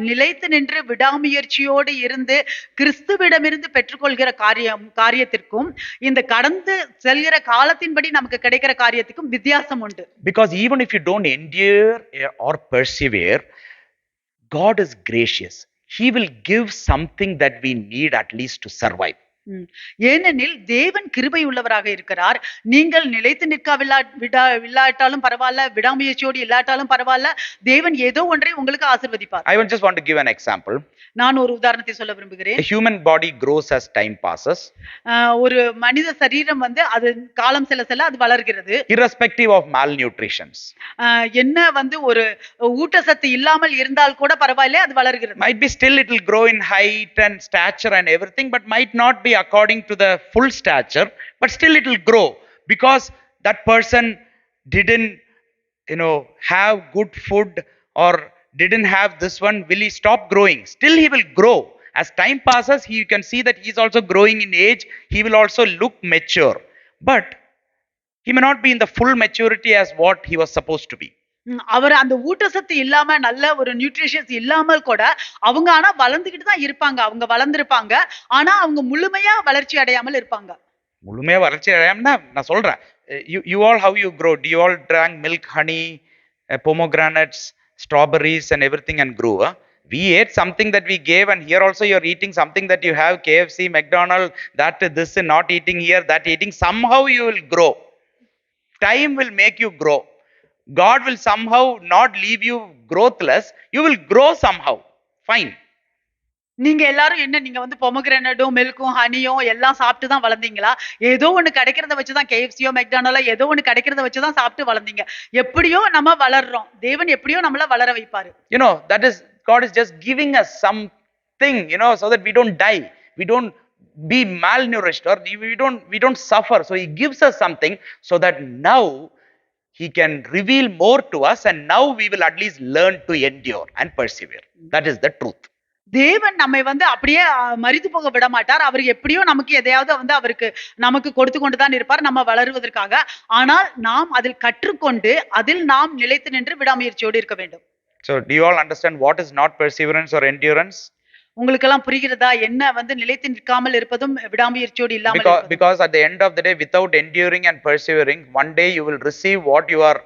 Speaker 2: நிலைத்து நின்று விடாமுயற்சியோடு இருந்து கிறிஸ்துவிடமிருந்து பெற்றுக்கொள்கிற காரியத்திற்கும் இந்த கடந்து செல்கிற காலத்தின்படி நமக்கு கிடைக்கிற காரியத்துக்கும் வித்தியாசம் உண்டு.
Speaker 1: Because even if you don't endure or persevere, God is gracious. He will give something that we need at least to survive.
Speaker 2: ஏனெனில் தேவன் கிருபை உள்ளவராக இருக்கிறார். நீங்கள் நிலைத்து இல்லாட்டாலும் பரவாயில்ல, விடாமுயற்சியோடு இல்லாட்டாலும் பரவாயில்ல, தேவன் ஏதோ ஒன்றை உங்களுக்கு ஆசீர்வதிப்பார்.
Speaker 1: I just want to give an example.
Speaker 2: நான் ஒரு உதாரணத்தை சொல்ல விரும்புகிறேன்.
Speaker 1: A human body grows as time passes.
Speaker 2: ஒரு மனித சரீரம் வந்து அது காலம் செல்ல செல்ல அது வளர்கிறது.
Speaker 1: Irrespective of malnutrition.
Speaker 2: என்ன வந்து ஒரு ஊட்டச்சத்து இல்லாமல் இருந்தால் கூட பரவாயில்லை, அது வளர்கிறது.
Speaker 1: Might be still it will grow in height and stature and everything, but might not be according to the full stature, but still it will grow because that person didn't have good food or didn't have this one. Will he stop growing? Still he will grow. As time passes, you can see that he is also growing in age. He will also look mature, but he may not be in the full maturity as what he was supposed to be.
Speaker 2: அவர் அந்த ஊட்டச்சத்து இல்லாம நல்ல ஒரு nutritions இல்லாமல் கூட அவங்க ஆனா வளர்ந்துகிட்டு தான் இருப்பாங்க. அவங்க வளர்ந்திருப்பாங்க, ஆனா அவங்க முழுமையா வளர்ச்சி அடையாமல் இருப்பாங்க.
Speaker 1: முழுமையா வளர்ச்சி அடையாமனா நான் சொல்றேன், you all how you grow? Do you all drank milk, honey, pomegranates, strawberries and everything and grew? We ate something that we gave, and here also you are eating something that you have, KFC, McDonald's, that this not eating here, that eating. Somehow you will grow. Time will make you grow. God will somehow not leave you growthless. You will grow somehow. Fine.
Speaker 2: நீங்க எல்லாரும் என்ன, நீங்க வந்து பொமோகிரானேட்டும் மில்க்கும் ஹனியும் எல்லாம் சாப்பிட்டு தான் வளர்ந்தீங்களா? ஏதோ ஒண்ணு கிடைக்கிறத வச்சுதான், கேஎஃப்சியோ மெக்டானல்டோ ஏதோ ஒண்ணு கிடைக்கிறத வச்சுதான் சாப்பிட்டு வளர்ந்தீங்க. எப்படியோ நம்ம வளர்றோம், தேவன் எப்படியோ நம்மள வளர வைப்பாரு.
Speaker 1: That is, God is just giving us something, so that we don't die, we don't be malnourished, or we don't suffer. So he gives us something so that now he can reveal more to us, and now we will at least learn to endure and persevere. That is the truth.
Speaker 2: தேவன் நம்மை வந்து அப்படியே மரித்து போக விட மாட்டார். அவர் எப்படியோ நமக்கு எதையாவது வந்து அவருக்கு நமக்கு கொடுத்து கொண்டுதான் இருப்பார், நம்ம வளருவதற்காக. ஆனால் நாம் அதில் கற்றுக்கொண்டு அதில் நாம் நிலைத்து நின்று விடாமுயற்சியோடு இருக்க வேண்டும்.
Speaker 1: So do you all understand what is not perseverance or endurance?
Speaker 2: உங்களுக்கு எல்லாம் புரிகிறதா என்ன வந்து நிலைத்து நிற்காமல் இருப்பதும் விடாமுயற்சியோடு இல்லாமல் இருப்பதும்?
Speaker 1: Because at the end of the day, without enduring and persevering, one day you will receive what you are,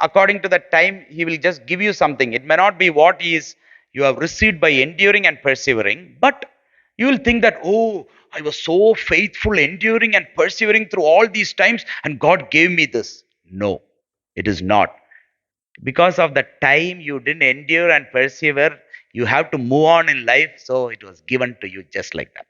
Speaker 1: according to the time he will just give you something. It may not be what you have received by enduring and persevering, but you will think that, oh, I was so faithful, enduring and persevering through all these times, and God gave me this. No, it is not. Because of the time you didn't endure and persevere, you have to move on in life, so it was given to you just like that.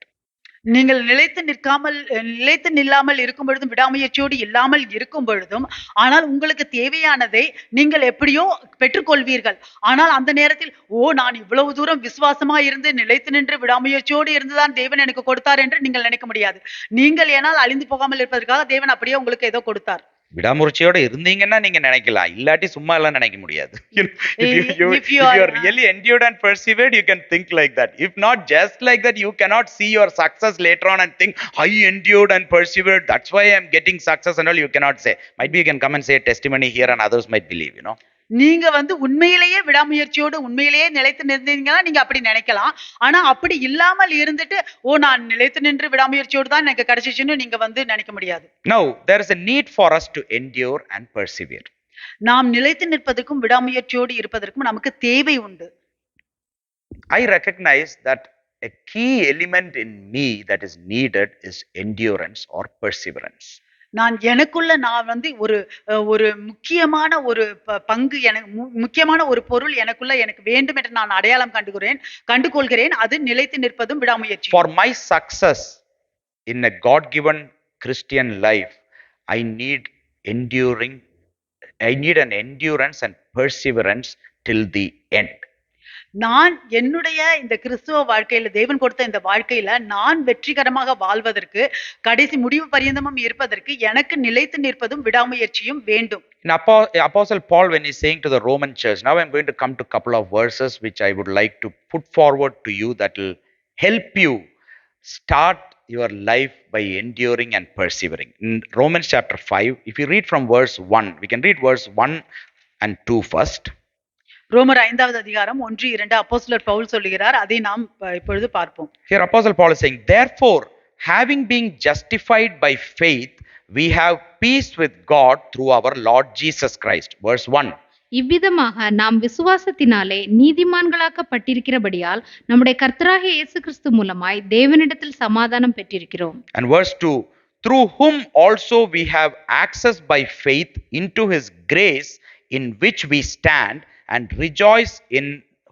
Speaker 2: நீங்கள் நிலைத்து நில்லாமல் இருக்கும் பொழுதும் விடாமுயற்சியோடு இல்லாமல் இருக்கும் பொழுதும், ஆனால் உங்களுக்கு தேவையானதை நீங்கள் எப்படியோ பெற்றுக்கொள்வீர்கள். ஆனால் அந்த நேரத்தில், நான் இவ்வளவு தூரம் விசுவாசமா இருந்து நிலைத்து நின்று விடாமுயற்சியோடு இருந்துதான் தேவன் எனக்கு கொடுத்தார் என்று நீங்கள் நினைக்க முடியாது. நீங்கள் ஏனால் அழிந்து போகாமல் இருப்பதற்காக தேவன் அப்படியே உங்களுக்கு ஏதோ கொடுத்தார்.
Speaker 1: விடாமுயற்சியோட இருந்தீங்கன்னா நீங்க நினைக்கலாம், இல்லாட்டி சும்மா எல்லாம் நினைக்க முடியாது. If you are really endured and persevered, you can think like that. If not just like that, you cannot see your success later on and think, I endured and persevered, that's why I am getting success and all. You cannot say. Might be you can come and say a testimony here and others might believe.
Speaker 2: நீங்க வந்து உண்மையிலேயே விடாமுயற்சியோடு உண்மையிலேயே நிலைத்து நின்றீங்கன்னா நீங்க அப்படி நினைக்கலாம். ஆனா அப்படி இல்லாமல் இருந்துட்டு, நான் நிலைத்து நின்று விடாமுயற்சியோடு தான் எனக்கு கிடைச்சிச்சுன்னு நீங்க வந்து நினைக்க முடியாது.
Speaker 1: Now there is a need for us to endure and persevere.
Speaker 2: நாம் நிலைத்து நிற்பதற்கும் விடாமுயற்சியோடு இருப்பதற்கும் நமக்கு தேவை உண்டு.
Speaker 1: I recognize that a key element in me that is needed is endurance or perseverance.
Speaker 2: நான் வந்து ஒரு முக்கியமான ஒரு பங்கு, எனக்கு முக்கியமான ஒரு பொருள் எனக்கு வேண்டும் என்று நான் அடையாளம் கண்டுகொள்கிறேன். அது நிலைத்து நிற்பதும் விடாமுயற்சி.
Speaker 1: For my success in a God given Christian life, I need an endurance and perseverance till the end.
Speaker 2: நான் என்னுடைய இந்த கிறிஸ்துவ வாழ்க்கையில, தேவன் கொடுத்த இந்த வாழ்க்கையில நான் வெற்றிகரமாக வாழ்வதற்கு, கடைசி முடிவு பரியந்தமும் இருப்பதற்கு எனக்கு நிலைத்து நிற்பதும் விடாமுயற்சியும் வேண்டும்.
Speaker 1: Apostle Paul, when he's saying to the Roman church, now I'm going to come to a couple of verses which I would like to put forward to you that will help you start your life by enduring and persevering. In Romans chapter 5, if you read from verse 1, we can read verse 1 and 2 first.
Speaker 2: ரோமர் 5வது அதிகாரம் 1-2 அப்போஸ்தலர் பவுல் சொல்லுகிறார். அதை நாம் இப்பொழுது பார்ப்போம்.
Speaker 1: Here Apostle Paul is saying, therefore, having been justified by faith, we have peace with God through our Lord Jesus Christ. Verse 1.
Speaker 3: இவ்விதமாக நாம் விசுவாசத்தினாலே நீதிமான்களாக்கப்பட்டிருக்கிறபடியால் நம்முடைய கர்த்தராகிய இயேசு கிறிஸ்து மூலமாய் தேவனிடத்தில் சமாதானம் பெற்றிருக்கிறோம்.
Speaker 1: And verse 2, through whom also we have access by faith into his grace, in which we stand and rejoice in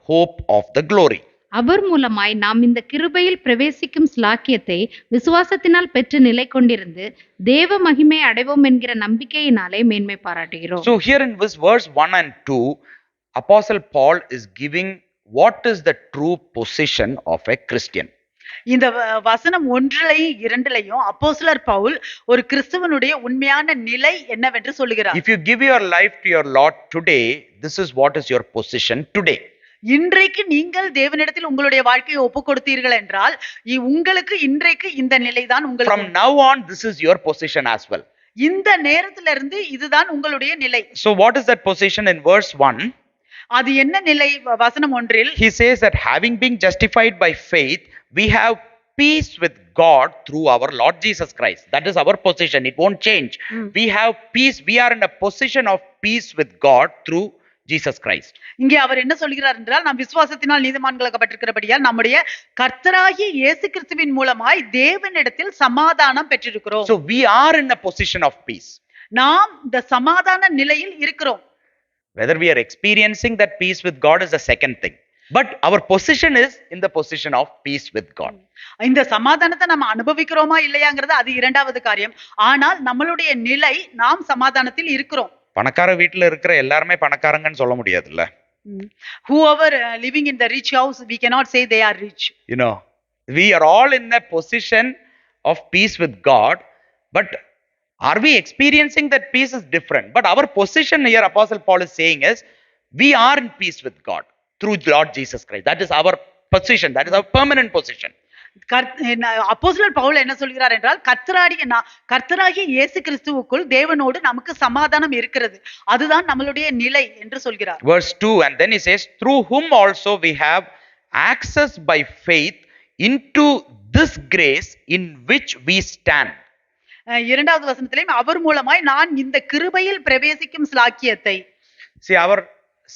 Speaker 1: hope of the glory.
Speaker 3: அவர் மூலமாய் நாம் இந்த கிருபையில் பிரவேசிக்கும் ஸ்லாக்கியத்தை விசுவாசத்தினால் பெற்று நிலை கொண்டிருந்து தேவ மகிமை அடைவோம் என்கிற நம்பிக்கையினாலே மேன்மை பாராட்டுகிறோம்.
Speaker 1: So here in this verse 1 and 2, Apostle Paul is giving what is the true position of a Christian.
Speaker 2: இந்த வசனம் 1லையும் 2லையும் அப்போஸ்தலர் பவுல் ஒரு கிறிஸ்தவனுடைய உண்மையான நிலை என்னவென்று சொல்லுகிறார்.
Speaker 1: If you give your life to your Lord today, this is what is your position today.
Speaker 2: இன்றைக்கு நீங்கள் தேவனிடத்தில் உங்களுடைய வாழ்க்கையை ஒப்பு கொடுத்தீர்கள் என்றால் உங்களுக்கு இன்றைக்கு இந்த நிலைதான் உங்களுக்கு.
Speaker 1: From now on, this is your position as well.
Speaker 2: இந்த நேரத்திலிருந்து இதுதான் உங்களுடைய நிலை.
Speaker 1: So what is that position in verse 1?
Speaker 2: அது என்ன நிலை? வசனம் 1ல்
Speaker 1: he says that having been justified by faith, we have peace with God through our Lord Jesus Christ. That is our position. It won't change. We have peace. We are in a position of peace with God through Jesus Christ.
Speaker 2: இங்கே அவர் என்ன சொல்கிறார் என்றால், நாம் விசுவாசத்தினால் நீதிமான்களாக்கப்பட்டிருக்கிறபடியால் நம்முடைய கர்த்தராகிய இயேசு கிறிஸ்துவின் மூலமாய் தேவனிடத்தில் சமாதானம் பெற்றிருக்கிறோம்.
Speaker 1: So we are in a position of peace.
Speaker 2: நாம் இந்த சமாதான நிலையில் இருக்கிறோம்.
Speaker 1: Whether we are experiencing that peace with God is a second thing. But our position is in the position of peace with God.
Speaker 2: இந்த சமாதானத்தை நம்ம அனுபவிக்கிறோமா இல்லையாங்கிறது அது இரண்டாவது காரியம். ஆனால் நம்மளுடைய நிலை நாம் சமாதானத்தில் இருக்கிறோம்.
Speaker 1: பணக்கார வீட்டுல இருக்கிற எல்லாருமே பணக்காரங்கன்னு சொல்ல முடியாதுல்ல.
Speaker 2: Whoever living in the rich house, we cannot say they are rich.
Speaker 1: You know, we are all in a position of peace with God, but are we experiencing that peace is different. But our position here, Apostle Paul is saying, is we are in peace with God through Lord Jesus Christ. That is our position. That is our permanent position.
Speaker 2: அப்போஸ்தலர் பவுல் என்ன சொல்கிறார் என்றால், கர்த்தராகிய இயேசு கிறிஸ்துவுக்குள் தேவனோடு நமக்கு சமாதானம் இருக்கிறது. அதுதான் நம்மளுடைய நிலை என்று சொல்கிறார்.
Speaker 1: Verse 2, and then he says, through whom also we have access by faith into this grace in which we stand.
Speaker 2: இரண்டாவது வசனத்திலேயும் அவர் மூலமாய் நான் இந்த கிருபையில் பிரவேசிக்கும் ஸ்லாக்கியத்தை.
Speaker 1: See, our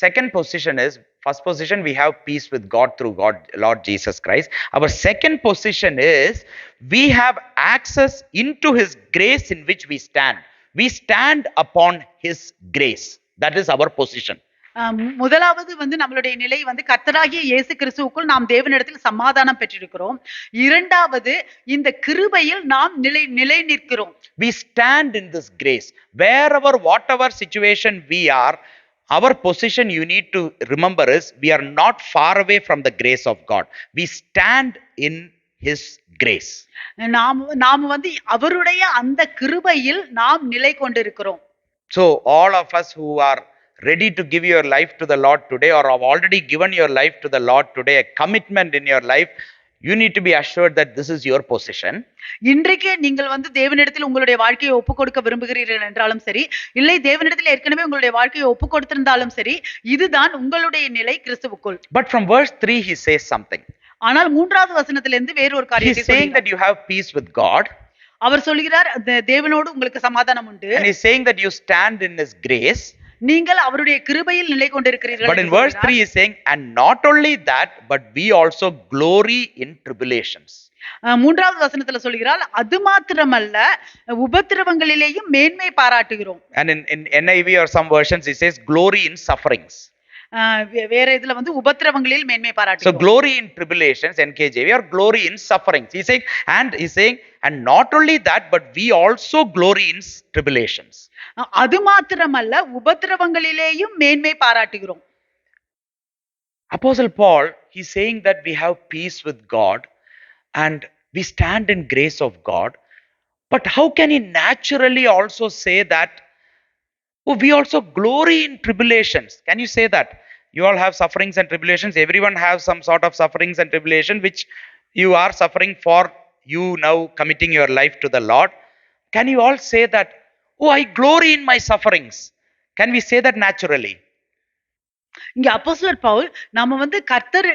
Speaker 1: second position is, first position we have peace with God through God, Lord Jesus Christ. Our second position is we have access into his grace in which we stand. We stand upon his grace. That is our position.
Speaker 2: முதலாவது நம்மளுடைய நிலை கர்த்தராகிய இயேசு கிறிஸ்துவுக்குள் நாம் தேவனிடத்தில் சமாதானம் பெற்றிருக்கிறோம். இரண்டாவது இந்த கிருபையில் நாம் நிலை நிற்கிறோம்.
Speaker 1: We stand in this grace. Wherever, whatever situation we are, our position, you need to remember, is we are not far away from the grace of God. We stand in his grace.
Speaker 2: நாம் அவருடைய அந்த கிருபையில் நாம் நிலை கொண்டிருக்கிறோம்.
Speaker 1: So all of us who are ready to give your life to the Lord today, or have already given your life to the Lord today, a commitment in your life, you need to be assured that this is your position.
Speaker 2: இன்றைக்கே நீங்கள் தேவனிடத்தில் உங்களுடைய வாழ்க்கையை ஒப்பு கொடுக்க விரும்புகிறீர்கள் என்றாலும் சரி, இல்லை தேவனிடத்தில் ஏற்கனவே உங்களுடைய வாழ்க்கையை ஒப்பு கொடுத்திருந்தாலும் சரி, இதுதான் உங்களுடைய நிலை கிறிஸ்துவுக்குள்.
Speaker 1: But from verse 3 he says something.
Speaker 2: ஆனால் மூன்றாவது வசனத்திலிருந்து வேறொரு காரியத்தை
Speaker 1: சொல்கிறார். He is saying that you have peace with God.
Speaker 2: அவர் சொல்கிறார் தேவனோடு உங்களுக்கு சமாதானம் உண்டு.
Speaker 1: And he is saying that you stand in his grace.
Speaker 2: நீங்கள் அவருடைய கிருபையில் நிலை கொண்டிருக்கிறீர்கள்.
Speaker 1: But in verse 3 he is saying, and not only that, but we also glory in tribulations.
Speaker 2: மூன்றாவது வசனத்துல சொல்கிறார், அது மாத்திரமல்ல உபத்திரவங்களிலேயும் மேன்மை பாராட்டுகிறோம்.
Speaker 1: And in NIV or some versions he says glory in sufferings.
Speaker 2: வேற இதுல உபத்திரவங்களில் மேன்மை பாராட்டுகிறோம்.
Speaker 1: So glory in tribulations, NKJV, or glory in sufferings. He's saying and not only that, but we also glory in tribulations.
Speaker 2: அது மாத்திரமல்ல உபத்திரவங்களிலேயும் மேன்மை பாராட்டுகிறோம்.
Speaker 1: Apostle Paul, he's saying that we have peace with God and we stand in grace of God. But how can he naturally also say that, oh, we also glory in tribulations? Can you say that? You all have sufferings and tribulations. Everyone has some sort of sufferings and tribulation which you are suffering for, you now committing your life to the Lord. Can you all say that, oh, I glory in my sufferings? Can we say that naturally?
Speaker 2: இங்க அப்போஸ்தலர் பவுல் நாம வந்து கர்த்தர்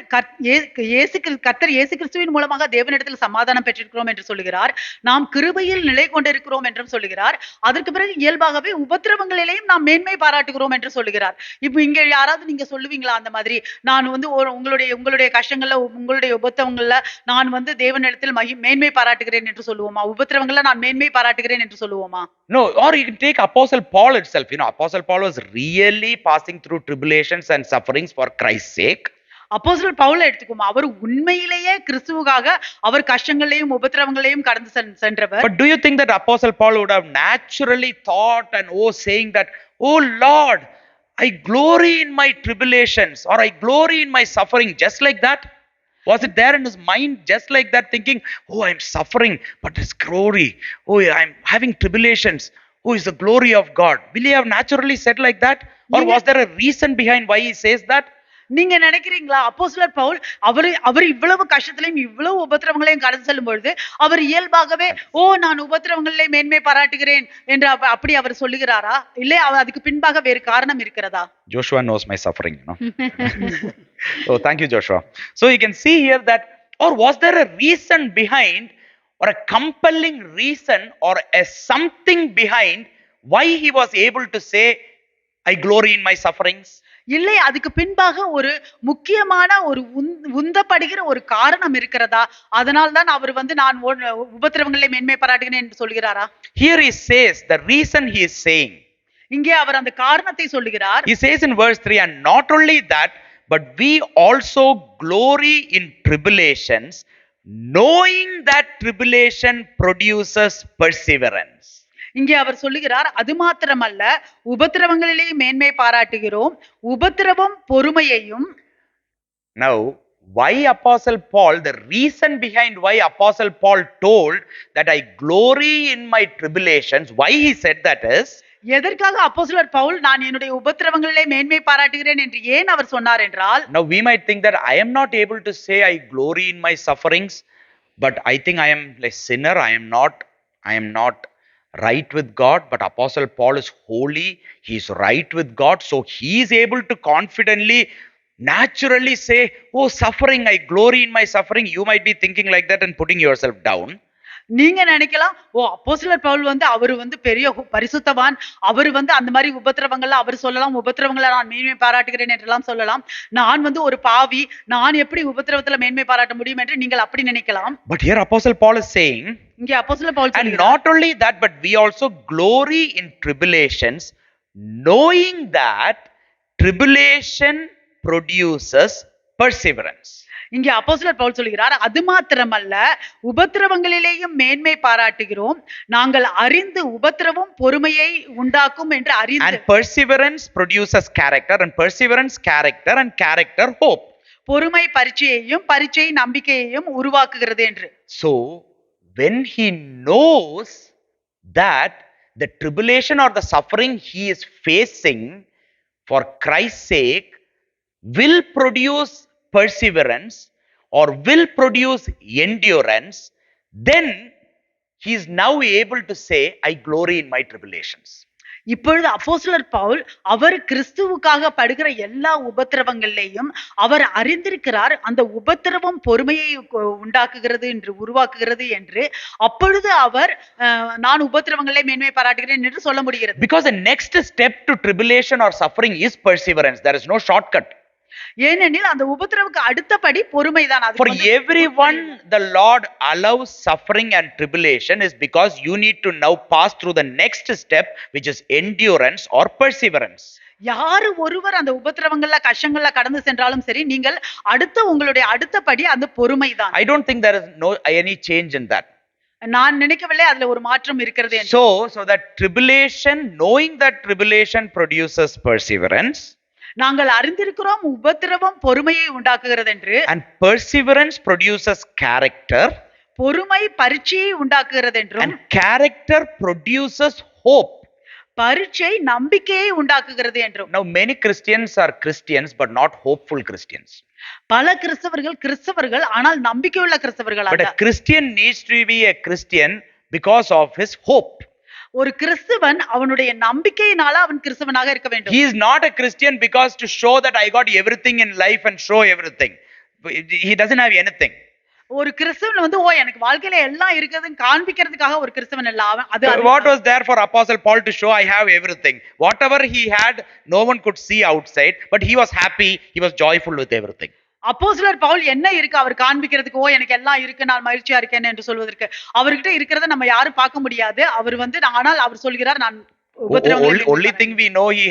Speaker 2: இயேசு கிறிஸ்துவின் மூலமாக தேவனிடத்தில் சமாதானம் பெற்றிருக்கிறோம் என்று சொல்லுகிறார். நாம் கிருபையில் நிலை கொண்டிருக்கிறோம் என்றும் சொல்லுகிறார். அதற்கு பிறகு இயல்பாகவே உபத்திரவங்களிலேயும் நாம் மேன்மை பாராட்டுகிறோம் என்று சொல்லுகிறார். இப்ப இங்க யாராவது நீங்க சொல்லுவீங்களா அந்த மாதிரி நான் வந்து உங்களுடைய உங்களுடைய கஷ்டங்கள்ல உங்களுடைய உபத்திரவங்கள்ல நான் வந்து தேவனிடத்தில் மேன்மை பாராட்டுகிறேன் என்று சொல்லுவோமா? உபத்திரவங்கள்ல நான் மேன்மை பாராட்டுகிறேன் என்று சொல்லுவோமா?
Speaker 1: No, or you can take Apostle Paul itself. Apostle Paul was really passing through tribulations and sufferings for Christ's sake.
Speaker 2: அப்போஸ்தலர் பவுலை எடுத்துக்கோமா, அவர் உண்மையிலேயே கிறிஸ்துவுக்காக அவர் கஷ்டங்களையும் உபத்திரவங்களையும் கடந்து சென்றவர்.
Speaker 1: But do you think that Apostle Paul would have naturally thought and saying that, oh Lord, I glory in my tribulations or I glory in my suffering, just like that? Was it there in his mind just like that, thinking, oh, I'm suffering, but it's glory. Oh, I'm having tribulations. Oh, it's the glory of God. Will he have naturally said like that? Or was there a reason behind why he says that?
Speaker 2: நீங்க நினைக்கிறீங்களா அப்போஸ்தலர் பவுல் அவர் இவ்வளவு கஷ்டத்திலையும் இவ்வளவு உபத்திரவங்களையும் கடந்து செல்லும் பொழுது அவர் இயல்பாகவே நான் உபத்திரவங்களிலே மேன்மை பாராட்டுகிறேன் என்று அப்படி அவர் சொல்லுகிறாரா? இல்லை அதுக்கு பின்பாக வேறு காரணம் இருக்கிறதா?
Speaker 1: Joshua knows my suffering, Oh, thank you, Joshua. So you can see here that, or was there a reason behind, or a compelling reason, or a something behind why he was able to say, I glory in my sufferings?
Speaker 2: இல்லை அதுக்கு பின்பாக ஒரு முக்கியமான ஒரு உந்தப்படுகிற ஒரு காரணம் இருக்கிறதா? அதனால் தான் அவர் வந்து நான் உபத்திரவங்களை மேன்மை பாராட்டுகிறேன் என்று சொல்கிறாரா?
Speaker 1: Here he says the reason he is saying.
Speaker 2: இங்கே அவர் அந்த காரணத்தை சொல்லுகிறார்.
Speaker 1: He says in verse 3, and not only that, but we also glory in tribulations, knowing that tribulation produces perseverance.
Speaker 2: இங்கே அவர் சொல்லுகிறார், அது மாத்திரமல்ல உபத்திரவங்களிலே மேன்மை பாராட்டுகிறோம், உபத்திரவம் பொறுமையையும்.
Speaker 1: Now, why Apostle Paul, the reason behind why Apostle Paul told that I glory in my tribulations, why he said that is,
Speaker 2: எதற்காக அப்போஸ்தலர் பவுல் நான் என்னுடைய உபத்திரவங்களிலே மேன்மை பாராட்டுகிறேன் என்று ஏன் அவர் சொன்னார் என்றால்,
Speaker 1: now we might think that I am not able to say I glory in my sufferings, but I think I am a sinner, I am not right with God, but Apostle Paul is holy, he is right with God, so he is able to confidently, naturally say, oh, suffering, I glory in my suffering. You might be thinking like that and putting yourself down.
Speaker 2: நீங்க நினைக்கலாம், அப்போஸ்தலர் பவுல் வந்து அவர் வந்து பெரிய பரிசுத்தவான், அவர் வந்து அந்த மாதிரி உபத்திரவங்கள்ல அவர் சொல்லலாம், உபத்திரவங்களை நான் மேன்மை பாராட்டுகிறேன் என்றெல்லாம் சொல்லலாம். நான் வந்து ஒரு பாவி, நான் எப்படி உபத்திரவத்துல மேன்மை பாராட்ட முடியும் என்று நீங்கள் அப்படி நினைக்கலாம்.
Speaker 1: But here Apostle Paul is saying,
Speaker 2: இங்கே அப்போஸ்தலர் Pavul
Speaker 1: and not only that, but we also glory in tribulations, knowing that tribulation produces perseverance.
Speaker 2: இங்கே அப்போஸ்தலர் பவுல் சொல்கிறார், அது மாத்திரமல்ல உபத்திரவங்களிலேயும் மேன்மை பாராட்டுகிறோம், நாங்கள் அறிந்து உபத்திரவம் பொறுமையை உண்டாக்கும் என்று அறிந்து.
Speaker 1: And perseverance produces character, and perseverance character, and character hope.
Speaker 2: பொறுமை பரீட்சையையும் பரீட்சை நம்பிக்கையையும் உருவாக்குகிறது என்று.
Speaker 1: So when he knows that the tribulation or the suffering he is facing for Christ's sake will produce perseverance or will produce endurance, then he is now able to say, I glory in my tribulations.
Speaker 2: இப்பொழுது அப்போஸ்தலர் பவுல் அவர் கிறிஸ்துவுக்காக படுகிற எல்லா உபத்திரவங்களிலேயும் அவர் அறிந்திருக்கிறார், அந்த உபத்திரவம் பொறுமையை உண்டாக்குகிறது என்று உருவாக்குகிறது என்று. அப்பொழுது அவர் நான் உபத்திரவங்களை மேன்மை பாராட்டுகிறேன் என்று சொல்ல முடிகிறது.
Speaker 1: Because the next step to tribulation or suffering is perseverance. There is no shortcut.
Speaker 2: ஏனெனில் அந்த உபத்திரவுக்கு அடுத்தபடி பொறுமைதான்.
Speaker 1: For everyone the Lord allows suffering and tribulation is because you need to now pass through the next step, which is endurance or perseverance.
Speaker 2: யாரு ஒருவர் அந்த உபத்திரவங்கள்ல கஷ்டங்கள்ல கடந்து சென்றாலும் சரி, நீங்கள் உங்களுடைய அடுத்தபடி அந்த பொறுமைதான்.
Speaker 1: I don't think there is any change in that.
Speaker 2: நான் நினைக்கவில்லை அதுல ஒரு மாற்றம் இருக்கிறது.
Speaker 1: So that tribulation, knowing that tribulation produces perseverance,
Speaker 2: நாங்கள் அறிந்திருக்கிறோம் உபத்திரவம் பொறுமையை உண்டாக்குகிறது என்று.
Speaker 1: And perseverance produces character.
Speaker 2: பொறுமை பரீட்சையை உண்டாக்குகிறது என்றும்.
Speaker 1: And character produces hope.
Speaker 2: பரீட்சை நம்பிக்கையை உண்டாக்குகிறது என்றும்.
Speaker 1: Now many Christians are Christians but not hopeful Christians.
Speaker 2: பல கிறிஸ்தவர்கள் ஆனால் நம்பிக்கையுள்ள கிறிஸ்தவர்கள் அல்ல.
Speaker 1: But a Christian needs to be a Christian because of his hope.
Speaker 2: ஒரு கிறிஸ்துவன் அவனுடைய நம்பிக்கையினால அவன் கிறிஸ்தவனாக இருக்க வேண்டும்.
Speaker 1: He is not a Christian because to show that I got everything in life and show everything. He doesn't have anything.
Speaker 2: ஒரு கிறிஸ்தவன் வந்து ஓ எனக்கு வாழ்க்கையில எல்லாம் இருக்குதுன்னு காண்பிக்கிறதுக்காக ஒரு கிறிஸ்தவன் இல்ல அவன். அது
Speaker 1: What was there for Apostle Paul to show I have everything? Whatever he had, no one could see outside, but he was happy, he was joyful with everything.
Speaker 2: அப்போஸ்தலர் பவுல் என்ன இருக்கு அவர் காண்பிக்கிறதுக்கு, ஓ எனக்கு எல்லாம் இருக்கு நான் மகிழ்ச்சியா இருக்கேன் என்று சொல்வதற்கு? அவர்கிட்ட இருக்கிறத நம்ம யாரும் பார்க்க முடியாது. அவர் வந்து ஆனால் அவர் சொல்கிறார் நான்
Speaker 1: only thing we know he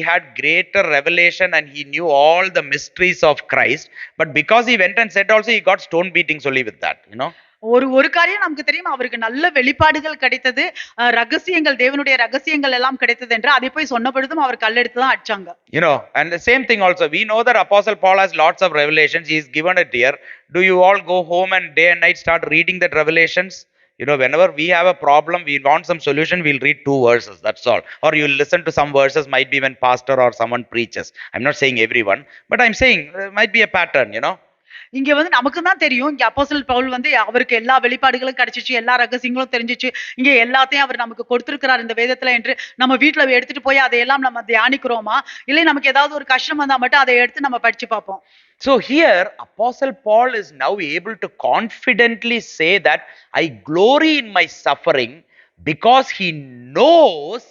Speaker 1: had greater revelation and he knew all the mysteries of Christ, but because he went and said also he got stone beatings only with that, you know.
Speaker 2: ஒரு காரியம் நமக்கு தெரியும், அவருக்கு நல்ல வெளிப்பாடுகள் கிடைத்தது, ரகசியங்கள் தேவனுடைய ரகசியங்கள் எல்லாம் கிடைத்தது என்று அதை போய் சொன்ன பொழுதும் அவர் கல்லெடுத்து தான் அடிச்சாங்க.
Speaker 1: You know, and the same thing also we know that Apostle Paul has lots of revelations. He is given it here. Do you all go home and day and night start reading that revelations? You know, whenever we have a problem, we want some solution, we'll read 2 verses, that's all. Or you'll listen to some verses, might be when pastor or someone preaches. I'm not saying everyone, but I'm saying there might be a pattern, you know.
Speaker 2: இங்க வந்து நமக்கு தான் தெரியும், இங்க அப்போஸ்தலர் பவுல் வந்து அவருக்கு எல்லா வெளிப்பாடுகளும் கிடைச்சிச்சு, எல்லா ரகசியங்களும் தெரிஞ்சிச்சு, இங்க எல்லாத்தையும் அவர் நமக்கு கொடுத்திருக்கிறார் இந்த வேதத்துல என்று நம்ம வீட்டுல எடுத்துட்டு போய் அதையெல்லாம் நம்ம தியானிக்கிறோமா, இல்லை நமக்கு ஏதாவது ஒரு கஷ்டம் வந்தா மட்டும் அதை எடுத்து நம்ம படிச்சு பார்ப்போம்.
Speaker 1: So here Apostle Paul is now able to confidently say that I glory in my suffering because he knows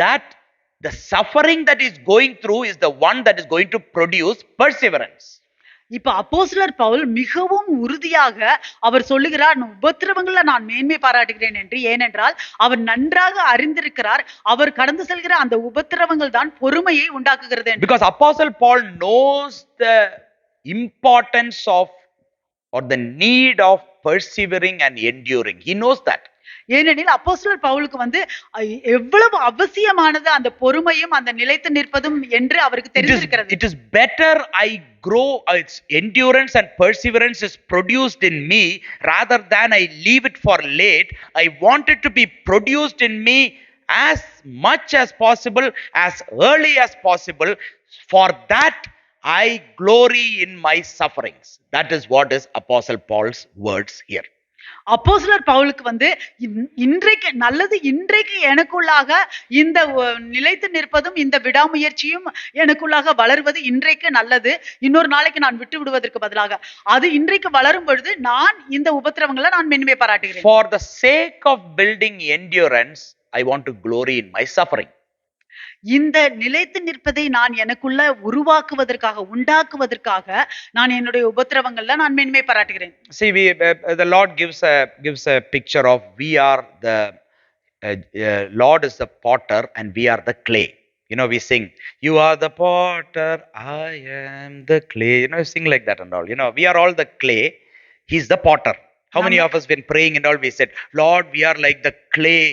Speaker 1: that the suffering that is going through is the one that is going to produce perseverance.
Speaker 2: இப்ப அப்போஸ்தலர் பவுல் மிகவும் உறுதியாக அவர் சொல்லுகிறார், உபத்திரவங்கள்ல நான் மேன்மை பாராட்டுகிறேன் என்று. ஏனென்றால் அவர் நன்றாக அறிந்திருக்கிறார் அவர் கடந்து செல்கிற அந்த உபத்திரவங்கள் தான் பொறுமையை உண்டாக்குகிறது.
Speaker 1: Because Apostle Paul knows the importance of or the need of persevering and enduring. He knows that.
Speaker 2: ஏனெனில் அப்போஸ்தலர் பவுலுக்கு வந்து எவ்வளவு அவசியமானது அந்த பொறுமையும் அந்த நிலைத்து நிற்பதும் என்று அவருக்கு தெரிந்திருக்கிறது.
Speaker 1: It is better I grow, its endurance and perseverance is produced in me rather than I leave it for late. I want it to be produced in me as much as possible, as early as possible. For that I glory in my sufferings. That is what is Apostle Paul's words here.
Speaker 2: அப்போஸ்தலர் பவுலுக்கு வந்து இன்றைக்கு நல்லது, இன்றைக்கு எனக்குள்ளாக இந்த நிலைத்து நிற்பதும் இந்த விடாமுயற்சியும் எனக்குள்ளாக வளர்வது இன்றைக்கு நல்லது, இன்னொரு நாளைக்கு நான் விட்டு விடுவதற்கு பதிலாக அது இன்றைக்கு வளரும் பொழுது நான் இந்த உபத்திரவங்களை நான் மேன்மை பாராட்டுகிறேன்.
Speaker 1: For the sake of building endurance, I want to glory in my suffering.
Speaker 2: இந்த நிலைத்து நிற்பதை நான் எனக்குள்ள உருவாக்குவதற்காக உண்டாக்குவதற்காக நான் என்னுடைய உபத்திரவங்கள்ல நான் மேன்மை பாராட்டுகிறேன்.
Speaker 1: See, the Lord gives a picture of we are the Lord is the potter and we are the clay. You know, we sing, you are the potter, I am the clay. You know, sing like that and all. You know, we are all the clay. He's the potter. How many of us been praying and all we said, Lord, we are like the clay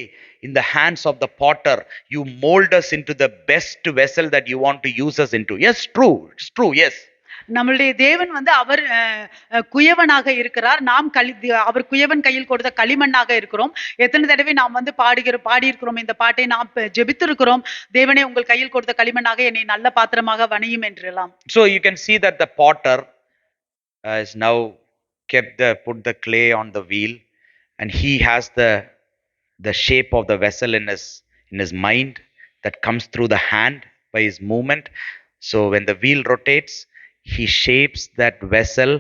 Speaker 1: in the hands of the potter. You mold us into the best vessel that you want to use us into. Yes, true. It's true. Yes.
Speaker 2: நம்மளுடைய தேவன் வந்து அவர் குயவனாக இருக்கிறார், நாம் அவர் குயவன் கையில் கொடுத்த களிமண்ணாக இருக்கிறோம். எத்தனை தடவை நாம் வந்து பாடியிருக்கிறோம் இந்த பாட்டை, நாம் ஜெபித்திருக்கிறோம், தேவனே உங்கள் கையில் கொடுத்த களிமண்ணாக என்னை நல்ல பாத்திரமாக வணையும் என்றெல்லாம்.
Speaker 1: So you can see that the potter is now put the clay on the wheel and he has the shape of the vessel in his mind that comes through the hand by his movement. So when the wheel rotates, he shapes that vessel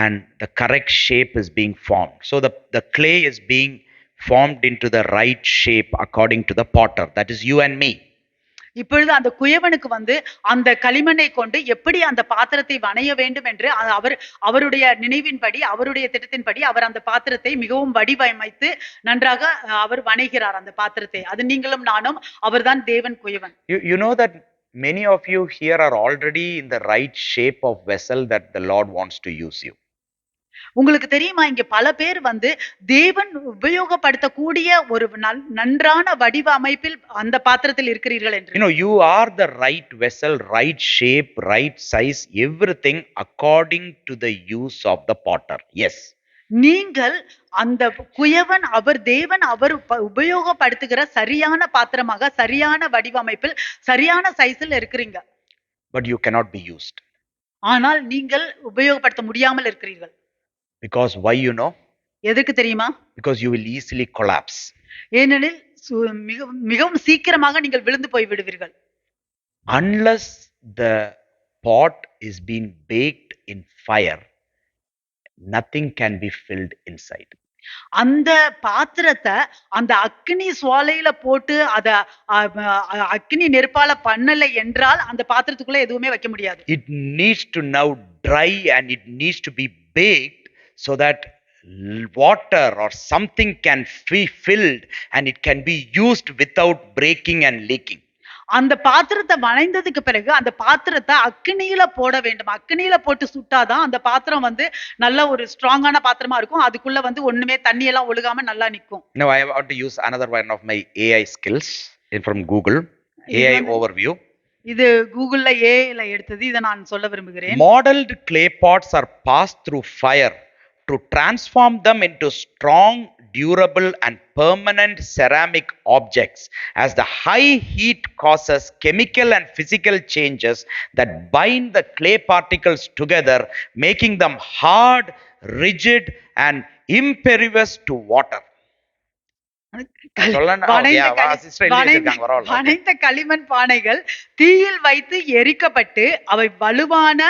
Speaker 1: and the correct shape is being formed. So the clay is being formed into the right shape according to the potter, that is you and me.
Speaker 2: இப்பொழுது அந்த குயவனுக்கு வந்து அந்த களிமண்ணை கொண்டு எப்படி அந்த பாத்திரத்தை வணைய வேண்டும் என்று அவருடைய நினைவின்படி அவருடைய திட்டத்தின்படி அவர் அந்த பாத்திரத்தை மிகவும் வடிவமைத்து நன்றாக அவர் வணைகிறார் அந்த பாத்திரத்தை. அது நீங்களும் நானும், அவர்தான் தேவன் குயவன்.
Speaker 1: You know that many of you here are already in the right shape of vessel that the Lord wants to use you.
Speaker 2: உங்களுக்கு தெரியுமா, இங்க பல பேர் வந்து தேவன் உபயோகப்படுத்தக்கூடிய ஒரு நன்றான வடிவமைப்பில் அந்த பாத்திரத்தில் இருக்கிறீர்கள் என்று.
Speaker 1: You know, you are the right vessel, right shape, right size, everything according to the use of the potter. Yes.
Speaker 2: நீங்கள் அந்த குயவன் தேவன் அவர் உபயோகப்படுத்துகிற சரியான பாத்திரமாக சரியான வடிவமைப்பில் சரியான சைஸில் இருக்கிறீங்க.
Speaker 1: But you cannot be used.
Speaker 2: ஆனால் நீங்கள் உபயோகப்படுத்த முடியாமல் இருக்கிறீர்கள்.
Speaker 1: Because why, you know?
Speaker 2: எதுக்கு தெரியுமா?
Speaker 1: Because you will easily collapse.
Speaker 2: ஏனெனில் மிகவும் மிகவும் சீக்கிரமாக நீங்கள் விழுந்து போய் விடுவீர்கள்.
Speaker 1: Unless the pot is being baked in fire, nothing can be filled inside.
Speaker 2: அந்த பாத்திரத்தை அந்த அக்கினி சுவாலையில போட்டு அத அக்கினி நெருப்பால பண்ணல என்றால் அந்த பாத்திரத்துக்குள்ள எதுவுமே வைக்க முடியாது.
Speaker 1: It needs to now dry and it needs to be baked so that water or something can be filled and it can be used without breaking and leaking.
Speaker 2: அந்த பாத்திரத்தை வளைந்ததுக்கு பிறகு அந்த பாத்திரத்தை அக்கினியில போட வேண்டும். அக்கினியில போட்டு சுட்டாதான் அந்த பாத்திரம் வந்து நல்ல ஒரு ஸ்ட்ராங்கான பாத்திரமா இருக்கும். அதுக்குள்ள வந்து ஒண்ணுமே தண்ணி எல்லாம் ஒழுகாம நல்லா நிக்கும்.
Speaker 1: Now I want to use another one of my AI skills from Google. AI overview.
Speaker 2: இது கூகுள்ல ஏஐல எடுத்தது. இதை நான் சொல்ல விரும்புகிறேன்.
Speaker 1: Modeled clay pots are passed through fire to transform them into strong, durable and permanent ceramic objects, as the high heat causes chemical and physical changes that bind the clay particles together, making them hard, rigid and impervious to water.
Speaker 2: வளைந்த களிமண் பானைகள் தீயில் வைத்து எரிக்கப்பட்டு அவை வலுவான,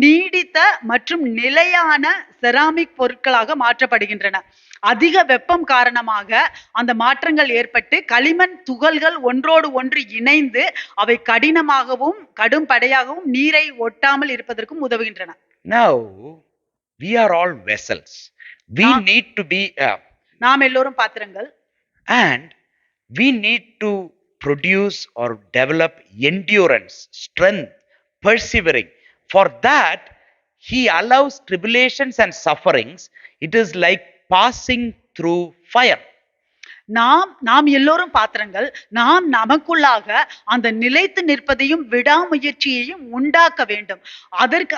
Speaker 2: நீடித்த மற்றும் நிலையான செராமிக் பொருட்களாக மாற்றப்படுகின்றன. அதிக வெப்பம் காரணமாக அந்த மாற்றங்கள் ஏற்பட்டு களிமண் துகள்கள் ஒன்றோடு ஒன்று இணைந்து அவை கடினமாகவும் கடும் படையாகவும் நீரை ஒட்டாமல் இருப்பதற்கும் உதவுகின்றன.
Speaker 1: Now we are all vessels. We need to be
Speaker 2: நாம் எல்லோரும் பாத்திரங்கள்.
Speaker 1: And we need to produce or develop endurance, strength, persevering. For that, he allows tribulations and sufferings. It is like passing through fire.
Speaker 2: நாம் எல்லோரும் பாத்திரங்கள். நாம் நமக்குள்ளாக அந்த நிலைத்து நிற்பதையும் விடாமுயற்சியையும் உண்டாக்க வேண்டும்.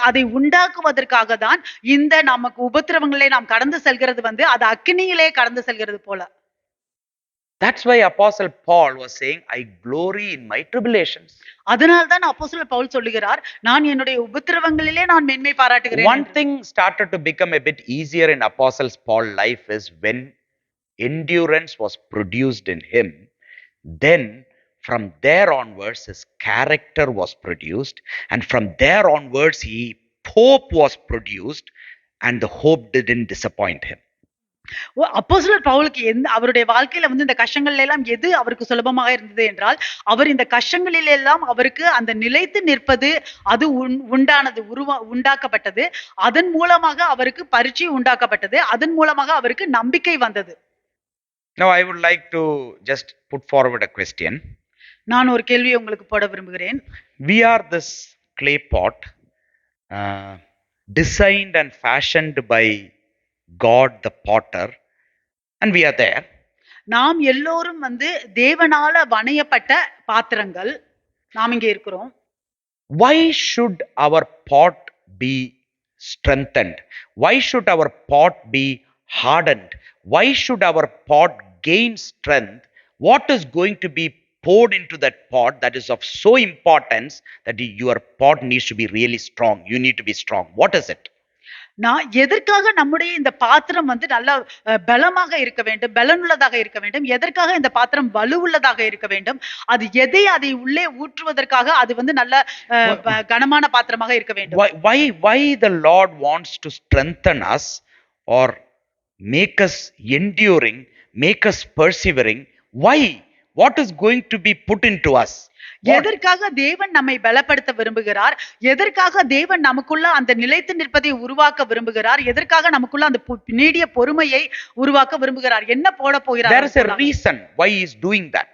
Speaker 2: அதை உண்டாக்குவதற்காக தான் இந்த நமக்கு உபத்திரவங்களை நாம் கடந்து செல்கிறது வந்து அது அக்கினியிலே கடந்து செல்கிறது போல.
Speaker 1: That's why Apostle Paul was saying, I glory in my tribulations.
Speaker 2: அதனால்தான் அப்போஸ்தலர் பவுல் சொல்லுகிறார், நான் என்னுடைய உபத்திரவங்களிலே நான் மேன்மை பாராட்டுகிறேன்.
Speaker 1: One thing started to become a bit easier in Apostle Paul's life is when endurance was produced in him. Then from there onwards his character was produced, and from there onwards hope was produced, and the hope didn't disappoint him.
Speaker 2: அப்போஸ்தலர் பவுலுக்கு அவருடைய வாழ்க்கையில வந்து இந்த கஷ்டங்கள்ல எல்லாம் எது அவருக்கு சுலபமாக இருந்தது என்றால், அவர் இந்த கஷ்டங்களில் எல்லாம் அவருக்கு அந்த நிலைத்து நிற்பது அது உண்டாக்கப்பட்டது. அதன் மூலமாக அவருக்கு பரீட்சை உண்டாக்கப்பட்டது. அதன் மூலமாக அவருக்கு நம்பிக்கை வந்தது.
Speaker 1: Now I would like to just put forward a question.
Speaker 2: நான் ஒரு கேள்வியை உங்களுக்கு போட விரும்புகிறேன்.
Speaker 1: We are this clay pot designed and fashioned by God the potter, and we are there.
Speaker 2: நாம் எல்லோரும் வந்து தேவனால வணையப்பட்ட பாத்திரங்கள். நாம் இங்கே இருக்கிறோம்.
Speaker 1: Why should our pot be strengthened? Why should our pot be hardened? Why should our pot gain strength? What is going to be poured into that pot that is of so importance that your pot needs to be really strong? You need to be strong. What is it?
Speaker 2: நான் எதற்காக நம்முடைய இந்த பாத்திரம் வந்து நல்ல பலமாக இருக்க வேண்டும், பலனுள்ளதாக இருக்க வேண்டும்? எதற்காக இந்த பாத்திரம் வலுவுள்ளதாக இருக்க வேண்டும்? அது அதை உள்ளே ஊற்றுவதற்காக அது வந்து நல்ல கனமான பாத்திரமாக இருக்க வேண்டும்.
Speaker 1: Why the Lord wants to strengthen us or make us enduring, make us persevering? Why? What is going to be put into us?
Speaker 2: எதற்காக தேவன் நம்மை பலப்படுத்த விரும்புகிறார்? எதற்காக தேவன் நமக்குள்ள அந்த நிலைத்து நிற்பதை உருவாக்க விரும்புகிறார்? எதற்காக நமக்குள்ள அந்த நீடிய பொறுமையை உருவாக்க விரும்புகிறார்? என்ன போட போகிறார்?
Speaker 1: There is a reason why he is doing that.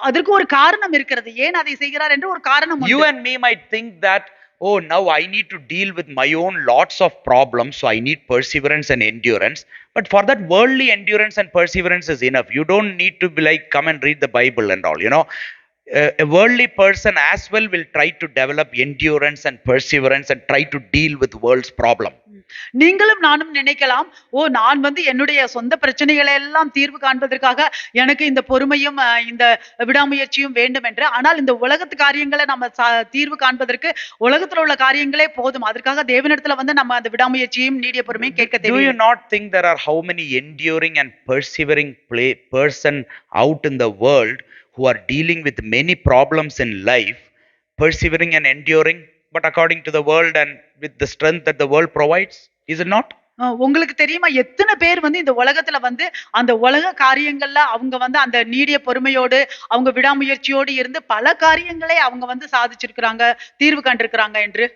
Speaker 2: அதற்கு ஒரு காரணம் இருக்கிறது. ஏன் அதை செய்கிறார் என்று ஒரு காரணம் உண்டு.
Speaker 1: You and me might think that, oh, now I need to deal with my own lots of problems, so I need perseverance and endurance. But for that, worldly endurance and perseverance is enough. You don't need to be like, come and read the Bible and all, A worldly person as well will try to develop endurance and perseverance and try to deal with world's problem.
Speaker 2: நீங்களும் நானும் நினைக்கலாம், ஓ நான் வந்து என்னுடைய சொந்த பிரச்சனைகளை எல்லாம் தீர்வு காண்பதற்காக எனக்கு இந்த பொறுமையும் இந்த விடாமுயற்சியும் வேண்டும் என்று. ஆனால் இந்த உலகத்து காரியங்களை நம்ம தீர்வு காண்பதற்கு உலகத்துல உள்ள காரியங்களே போதும். அதற்காக தேவனிடத்துல வந்து நம்ம அந்த விடாமுயற்சியும் நீடிய பொறுமையும் கேட்க
Speaker 1: Do you
Speaker 2: தேவையில்லை.
Speaker 1: not think there are how many enduring and persevering person out in the world who are dealing with many problems in life, persevering and enduring, but according to the world and with the strength that the world provides? Is it not?
Speaker 2: உங்களுக்கு தெரியுமா எத்தனை பேர் வந்து இந்த உலகத்துல வந்து அந்த உலக காரியங்கள்ல அவங்க வந்து அந்த நீடிய பொறுமையோடு அவங்க விடாமுயற்சியோடு இருந்து பல காரியங்களை அவங்க வந்து சாதிச்சிருக்கிறாங்க, தீர்வு கண்டிருக்கிறாங்க என்று.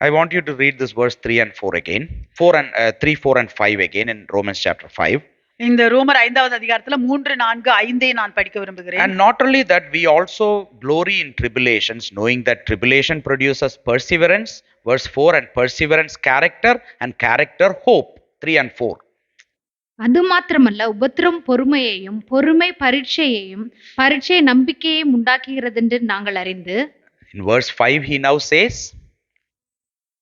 Speaker 1: I want you to read this verse 3 and 4 again. 3, 4 and 5 again in Romans chapter 5.
Speaker 2: இந்த ரோமர் 5வது அதிகாரத்துல 3, 4, 5 நான் படிக்க விரும்புகிறேன்.
Speaker 1: And not only that, we also glory in tribulations, knowing that tribulation produces perseverance, verse 4, and perseverance character, and character hope, 3 and 4.
Speaker 3: அது மாத்திரமல்ல, உபத்திரம் பொறுமையையும், பொறுமை பரீட்சையையும், பரீட்சை நம்பிக்கையையும் உண்டாக்குகிறதென்று நாங்கள் அறிந்து.
Speaker 1: In verse 5 he now says,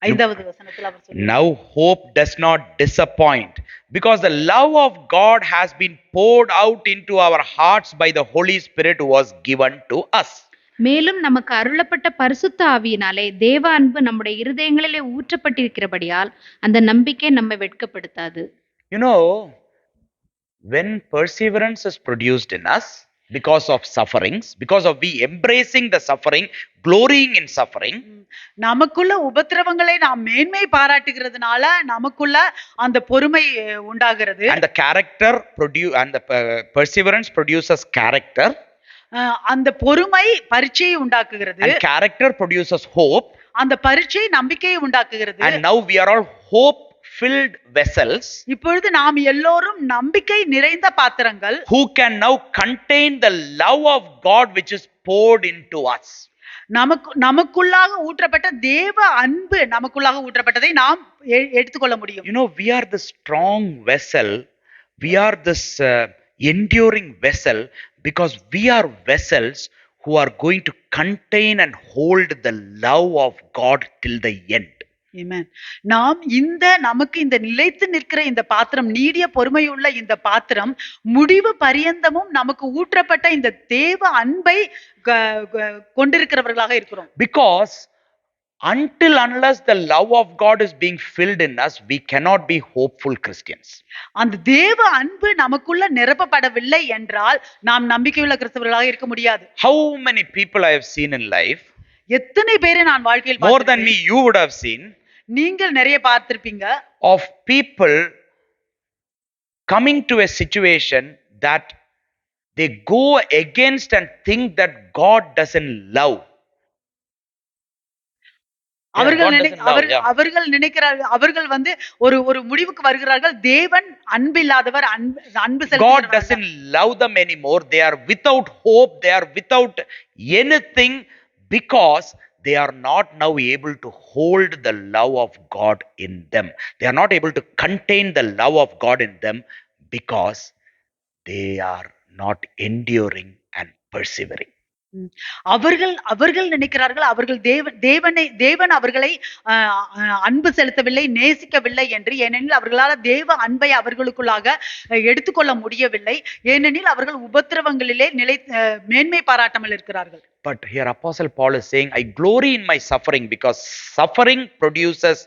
Speaker 2: 5வது வசனத்துல அவர் சொல்றார்,
Speaker 1: now hope does not disappoint, because the love of God has been poured out into our hearts by the Holy Spirit who was given to us.
Speaker 3: மேலும் நமக்கு அருளப்பட்ட பரிசுத்த ஆவியினாலே தேவ அன்பு நம்முடைய இருதயங்களிலே ஊற்றப்பட்டிருக்கிறபடியால் அந்த நம்பிக்கை நம்மை வெட்கப்படுத்தாது.
Speaker 1: You know, when perseverance is produced in us because of sufferings, because of we embracing the suffering, glorying in suffering,
Speaker 2: நமக்குள்ள உபத்திரவங்களை நாம் மேன்மை பாராட்டுகிறதுனால நமக்குள்ள அந்த பொறுமை உண்டாகிறது.
Speaker 1: and the character perseverance produces character,
Speaker 2: அந்த பொறுமை பரீட்சையை உண்டாக்குகிறது.
Speaker 1: and character produces hope,
Speaker 2: அந்த பரீட்சை நம்பிக்கையை உண்டாக்குகிறது.
Speaker 1: and now we are all hope filled vessels
Speaker 2: இப்பொழுது நாம் எல்லோரும் நம்பிக்கை நிறைந்த பாத்திரங்கள்,
Speaker 1: who can now contain the love of God which is poured into us.
Speaker 2: நமக்குள்ளாக ஊற்றப்பட்ட தேவ அன்பு நமக்குள்ளாக ஊற்றப்பட்டதை நாம் எடுத்துக்கொள்ள முடியும்.
Speaker 1: You know, we are the strong vessel, we are this enduring vessel, because we are vessels who are going to contain and hold the love of God till the end.
Speaker 2: Amen. நாம் நமக்கு இந்த நிலைத்து நிற்கிற இந்த பாத்திரம், நீடிய பொறுமையுள்ள இந்த பாத்திரம் முடிவு பரியந்தமும் நமக்கு ஊற்றப்பட்ட இந்த தேவ அன்பை கொண்டிருக்கிறவர்களாக இருக்கிறோம்.
Speaker 1: Because unless the love of God is being filled in us, we cannot be hopeful Christians.
Speaker 2: அந்த தேவ அன்பு நமக்குள்ள நிரப்பப்படவில்லை என்றால் நாம் நம்பிக்கையுள்ள கிறிஸ்தவர்களாக இருக்க முடியாது.
Speaker 1: How many people I have seen in life?
Speaker 2: எத்தனை பேரை நான் வாழ்க்கையில்
Speaker 1: more than me you would have seen,
Speaker 2: நீங்கள் நிறைய பார்த்திருப்பீங்க,
Speaker 1: of people coming to a situation that they go against and think that God doesn't love.
Speaker 2: அவர்கள் நினைக்கிறார்கள், அவர்கள் வந்து ஒரு முடிவுக்கு வருகிறார்கள், தேவன் அன்பில்லாதவர், அன்பு
Speaker 1: God doesn't love them anymore. They are without hope, they are without anything, because they are not now able to hold the love of God in them. They are not able to contain the love of God in them, because they are not enduring and persevering.
Speaker 2: அவர்கள் நினைக்கிறார்கள், அவர்கள் தேவன் அவர்களை அன்பு செலுத்தவில்லை, நேசிக்கவில்லை என்று. ஏனெனில் அவர்களால் தேவ அன்பை அவர்களுக்குள்ளாக எடுத்துக்கொள்ள முடியவில்லை. ஏனெனில் அவர்கள் உபத்திரவங்களிலே மேன்மை பாராட்டாமல் இருக்கிறார்கள்.
Speaker 1: But here Apostle Paul is saying, I glory in my suffering, because suffering produces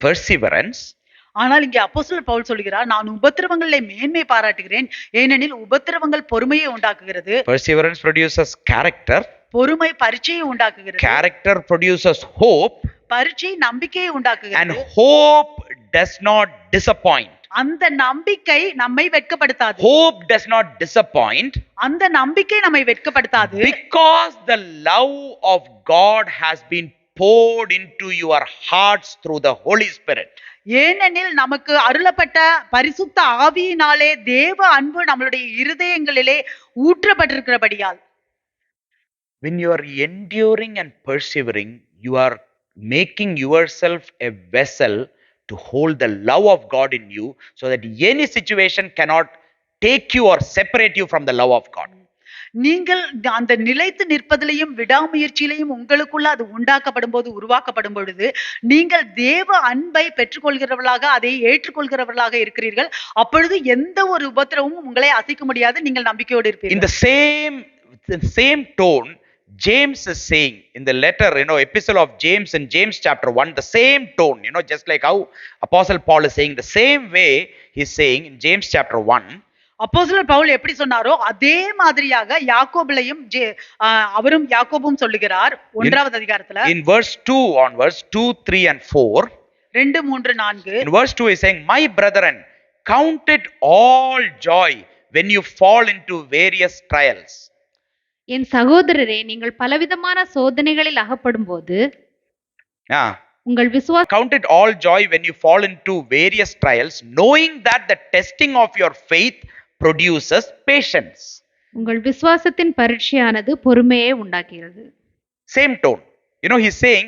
Speaker 1: perseverance.
Speaker 2: ஆனால் இங்கே அப்போஸ்தலர் பவுல் சொல்கிறார், நான் உபத்திரவங்களை மேன்மை பாராட்டுகிறேன், ஏனெனில் உபத்திரவங்கள் பொறுமையை உண்டாக்குகிறது.
Speaker 1: Perseverance produces character.
Speaker 2: பொறுமை பரீட்சையை உண்டாக்குகிறது.
Speaker 1: Character produces hope.
Speaker 2: பரீட்சை நம்பிக்கையை உண்டாக்குகிறது.
Speaker 1: And hope does not disappoint.
Speaker 2: அந்த நம்பிக்கை நம்மை வெட்கப்படுத்தாது.
Speaker 1: Hope does not disappoint.
Speaker 2: அந்த நம்பிக்கை நம்மை வெட்கப்படுத்தாது.
Speaker 1: Because the love of God has been poured into your hearts through the Holy Spirit.
Speaker 2: ஏனெனில் நமக்கு அருளப்பட்ட பரிசுத்த ஆவியினாலே தேவ அன்பு நம்மளுடைய இருதயங்களிலே ஊற்றப்பட்டிருக்கிறபடியால்.
Speaker 1: When you are enduring and persevering, you are making yourself a vessel to hold the love of God in you, so that any situation cannot take you or separate you from the love of God.
Speaker 2: நீங்கள் அந்த நிலைத்து நிற்பதிலையும் விடாமுயற்சியிலையும் உங்களுக்குள்ள அது உண்டாக்கப்படும் போது, உருவாக்கப்படும் பொழுது, நீங்கள் தேவ அன்பை பெற்றுக்கொள்கிறவர்களாக, அதை ஏற்றுக்கொள்கிறவர்களாக இருக்கிறீர்கள். அப்பொழுது எந்த ஒரு உபத்திரவமும் உங்களை அசைக்க முடியாது. நீங்கள் நம்பிக்கையோடு
Speaker 1: In
Speaker 2: இருப்பீர்கள்.
Speaker 1: the same tone, James is saying in the letter, epistle of James in James chapter 1, the same tone, just like how Apostle Paul is saying, the same way he's saying in James chapter 1.
Speaker 2: அப்போஸ்தலர் பவுல் எப்படி சொன்னாரோ அதே மாதிரியாக யாக்கோபிலையும் அவரும் யாக்கோபும் சொல்லுகிறார் 1வது அதிகாரத்துல
Speaker 1: In verse 2 onwards, 2, 3 and 4.
Speaker 2: 2, 3, 4.
Speaker 1: In verse 2 he's saying, my brethren, count it all joy when you fall into various trials.
Speaker 3: என் சகோதரரே, நீங்கள் பலவிதமான சோதனைகளில் அகப்படும் போது உங்கள் விசுவாச
Speaker 1: Count it all joy when you fall into various trials, knowing that the testing of your faith produces patience.
Speaker 3: உங்கள் விசுவாசத்தின் பரீட்சையானது பொறுமையை உண்டாக்குகிறது.
Speaker 1: Same tone. He's saying,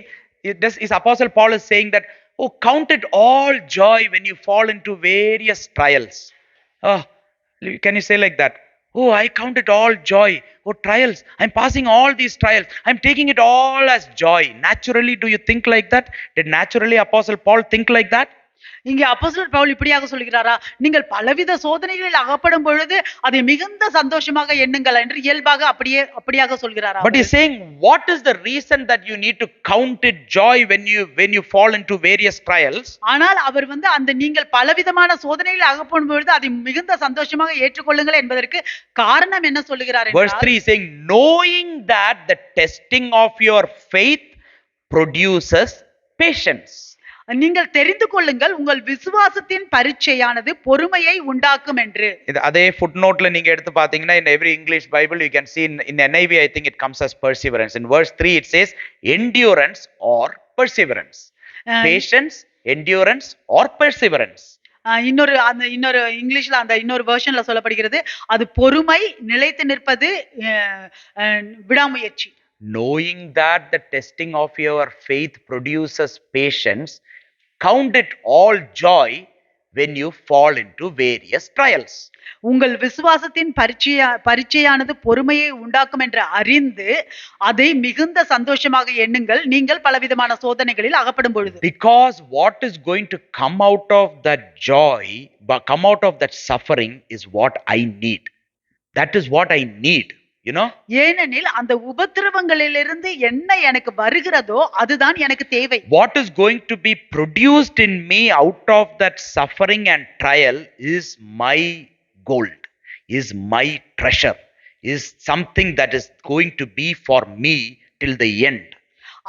Speaker 1: is Apostle Paul is saying that, oh, count it all joy when you fall into various trials. Oh, can you say like that? Oh, I count it all joy. Oh, trials. I'm passing all these trials. I'm taking it all as joy. Naturally, do you think like that? Did naturally Apostle Paul think like that?
Speaker 2: இங்கே அப்போஸ்தலர் பவுல் இப்படியாக சொல்கிறாரா? நீங்கள் பலவித சோதனைகளில் அகப்படும் பொழுது அதை மிகுந்த சந்தோஷமாக எண்ணுங்கள் என்று இயல்பாக அப்படியாக சொல்கிறாரா?
Speaker 1: But he's saying, what is the reason that you need to count it joy when you fall into various trials?
Speaker 2: ஆனால் அவர் அந்த நீங்கள் பலவிதமான சோதனைகளில் அகப்படும் பொழுது அதை மிகுந்த சந்தோஷமாக ஏற்றுக்கொள்ளுங்கள் என்பதற்கு காரணம் என்ன சொல்லுகிறார் என்றால்,
Speaker 1: Verse 3 is saying, knowing that the testing of your faith produces patience.
Speaker 2: நீங்கள் தெரிந்து கொள்ளுங்கள் உங்கள் விசுவாசத்தின் பரீட்சையானது பொறுமையை உண்டாக்கும் என்று.
Speaker 1: அதே footnoteல நீங்க எடுத்து பாத்தீங்கன்னா, in every English Bible you can see, in NIV I think it comes as perseverance. In verse 3 it says endurance or perseverance. Patience, endurance or perseverance.
Speaker 2: இன்னொரு இங்கிலீஷ்ல இன்னொரு வெர்ஷன்ல சொல்லப்படுகிறது, அது பொறுமை, நிலைத்து நிற்பது, விடாமுயற்சி.
Speaker 1: Knowing that the testing of your faith produces patience, count it all joy when you fall into various trials.
Speaker 2: உங்கள் விசுவாசத்தின் பரீட்சையானது பொறுமையை உண்டாக்கும் என்று அறிந்து அதை மிகுந்த சந்தோஷமாக எண்ணுங்கள் நீங்கள் பலவிதமான சோதனைகளில் அகப்படும் பொழுது.
Speaker 1: Because what is going to come out of that joy, come out of that suffering is what I need. That is what I need.
Speaker 2: ஏனெனில் அந்த உபத்திரவங்களிலிருந்து என்ன எனக்கு வருகிறதோ அதுதான் எனக்கு தேவை.
Speaker 1: What is going to be produced in me out of that suffering and trial is my gold, is my treasure, is something that is going to be for me till the end.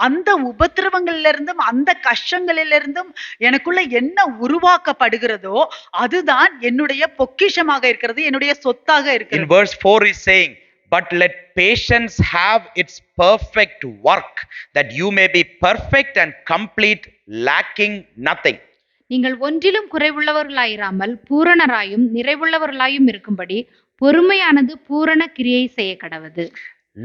Speaker 2: அந்த உபத்திரவங்களிலிருந்தும் அந்த கஷ்டங்களிலிருந்தும் எனக்குள்ள என்ன உருவாக்கப்படுகிறதோ அதுதான் என்னுடைய பொக்கிஷமாக இருக்கிறது, என்னுடைய சொத்தாக இருக்கிறது.
Speaker 1: In verse 4 is saying, but let patience have its perfect work, that you may be perfect and complete, lacking nothing.
Speaker 3: நீங்கள் ஒன்றிலும் குறைவுள்ளவர்களாயிராமல் பூரணராயும் நிறைவுள்ளவர்களாயும் இருக்கும்படி பொறுமையானது பூரண கிரியை செய்ய கடவது.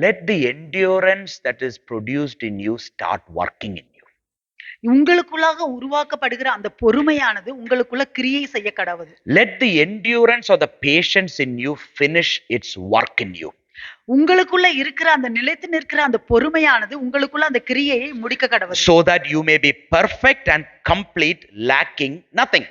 Speaker 1: Let the endurance that is produced in you start working in you.
Speaker 2: உங்களுக்குள்ளாக உருவாக்கப்படுகிற அந்த பொறுமையானது உங்களுக்குள்ள கிரியை செய்ய கடவது.
Speaker 1: Let the endurance or the patience in you finish its work in you.
Speaker 2: உங்களுக்குள்ள இருக்கிற அந்த நிலைத்து நிற்கிற அந்த பொறுமையானது உங்களுக்குள்ள அந்த கிரியையை முடிக்க கடவுது.
Speaker 1: So that you may be perfect and complete, lacking nothing.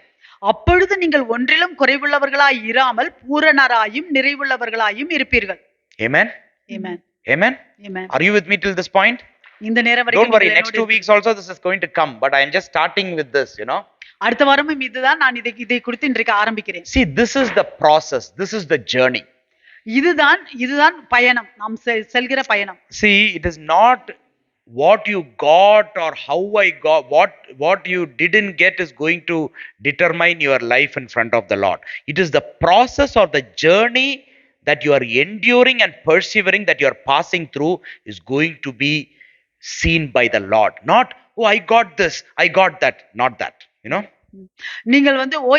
Speaker 2: அப்பொழுது நீங்கள் ஒன்றிலும் குறைவுள்ளவர்களாய் இராமல் பூரணராயும் நிறைவுள்ளவர்களாயும் இருப்பீர்கள்.
Speaker 1: Amen.
Speaker 2: Amen.
Speaker 1: Amen.
Speaker 2: Amen.
Speaker 1: Are you with me till this point?
Speaker 2: இந்த நேரம் வரைக்கும்
Speaker 1: don't worry, next 2 weeks also this is going to come, but I am just starting with this,
Speaker 2: அடுத்த வாரமும் இதுதான், நான் இதை குறித்து இன்றைக்கு ஆரம்பிக்கிறேன்.
Speaker 1: See, this is the process, this is the journey.
Speaker 2: இதுதான் பயணம், நாம் செல்கிற பயணம்.
Speaker 1: See, it is not what you got or how I got, what you didn't get is going to determine your life in front of the Lord. It is the process or the journey that you are enduring and persevering, that you are passing through, is going to be seen by the Lord. Not, oh, I got this, I got that, not that,
Speaker 2: நீங்கள்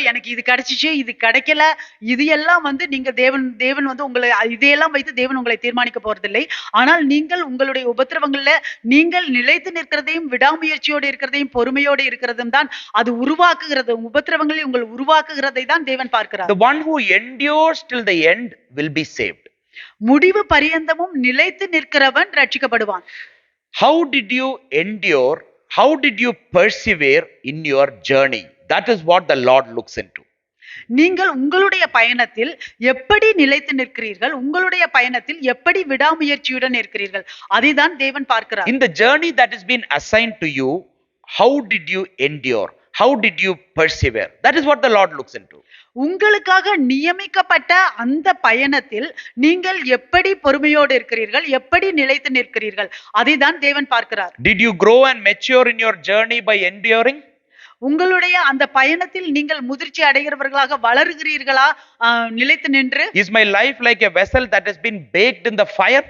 Speaker 2: எனக்கு இது கிடைச்சிச்சு, இது கிடைக்கல, இது எல்லாம் நீங்க தேவன் உங்களை இதையெல்லாம் வைத்து தேவன் உங்களை தீர்மானிக்க போறதில்லை. ஆனால் நீங்கள் உங்களுடைய உபத்திரவங்கள்ல நீங்கள் நிலைத்து நிற்கிறதையும் விடாமுயற்சியோடு இருக்கிறதையும் பொறுமையோடு இருக்கிறதும் தான் அது உருவாக்குகிறது. உபத்திரவங்களை உங்கள் உருவாக்குகிறதை தான் தேவன் பார்க்கிறார்.
Speaker 1: The one who endures till the end will be saved.
Speaker 2: முடிவு பரியந்தமும் நிலைத்து நிற்கிறவன் ரட்சிக்கப்படுவான்.
Speaker 1: How did you endure? How did you persevere in your journey? That is what the Lord looks into.
Speaker 2: நீங்கள் உங்களுடைய பயணத்தில் எப்படி நிலைத்து நிற்கிறீர்கள், உங்களுடைய பயணத்தில் எப்படி விடாமுயற்சியுடன் இருக்கிறீர்கள், அதைதான் தேவன் பார்க்கிறார்.
Speaker 1: In the journey that has been assigned to you, how did you endure? How did you persevere? That is what the Lord looks into.
Speaker 2: உங்களுக்காக நியமிக்கப்பட்ட அந்த பயணத்தில் நீங்கள் எப்படி பொறுமையோடு இருக்கிறீர்கள், எப்படி நிலைத்து நிற்கிறீர்கள், அதைதான் தேவன் பார்க்கிறார்.
Speaker 1: Did you grow and mature in your journey by enduring?
Speaker 2: உங்களுடைய அந்த பயணத்தில் நீங்கள் முதிர்ச்சி அடைகிறவர்களாக வளருகிறீர்களா நிலைத்து நின்று?
Speaker 1: Is my life like a vessel that has been baked in the fire?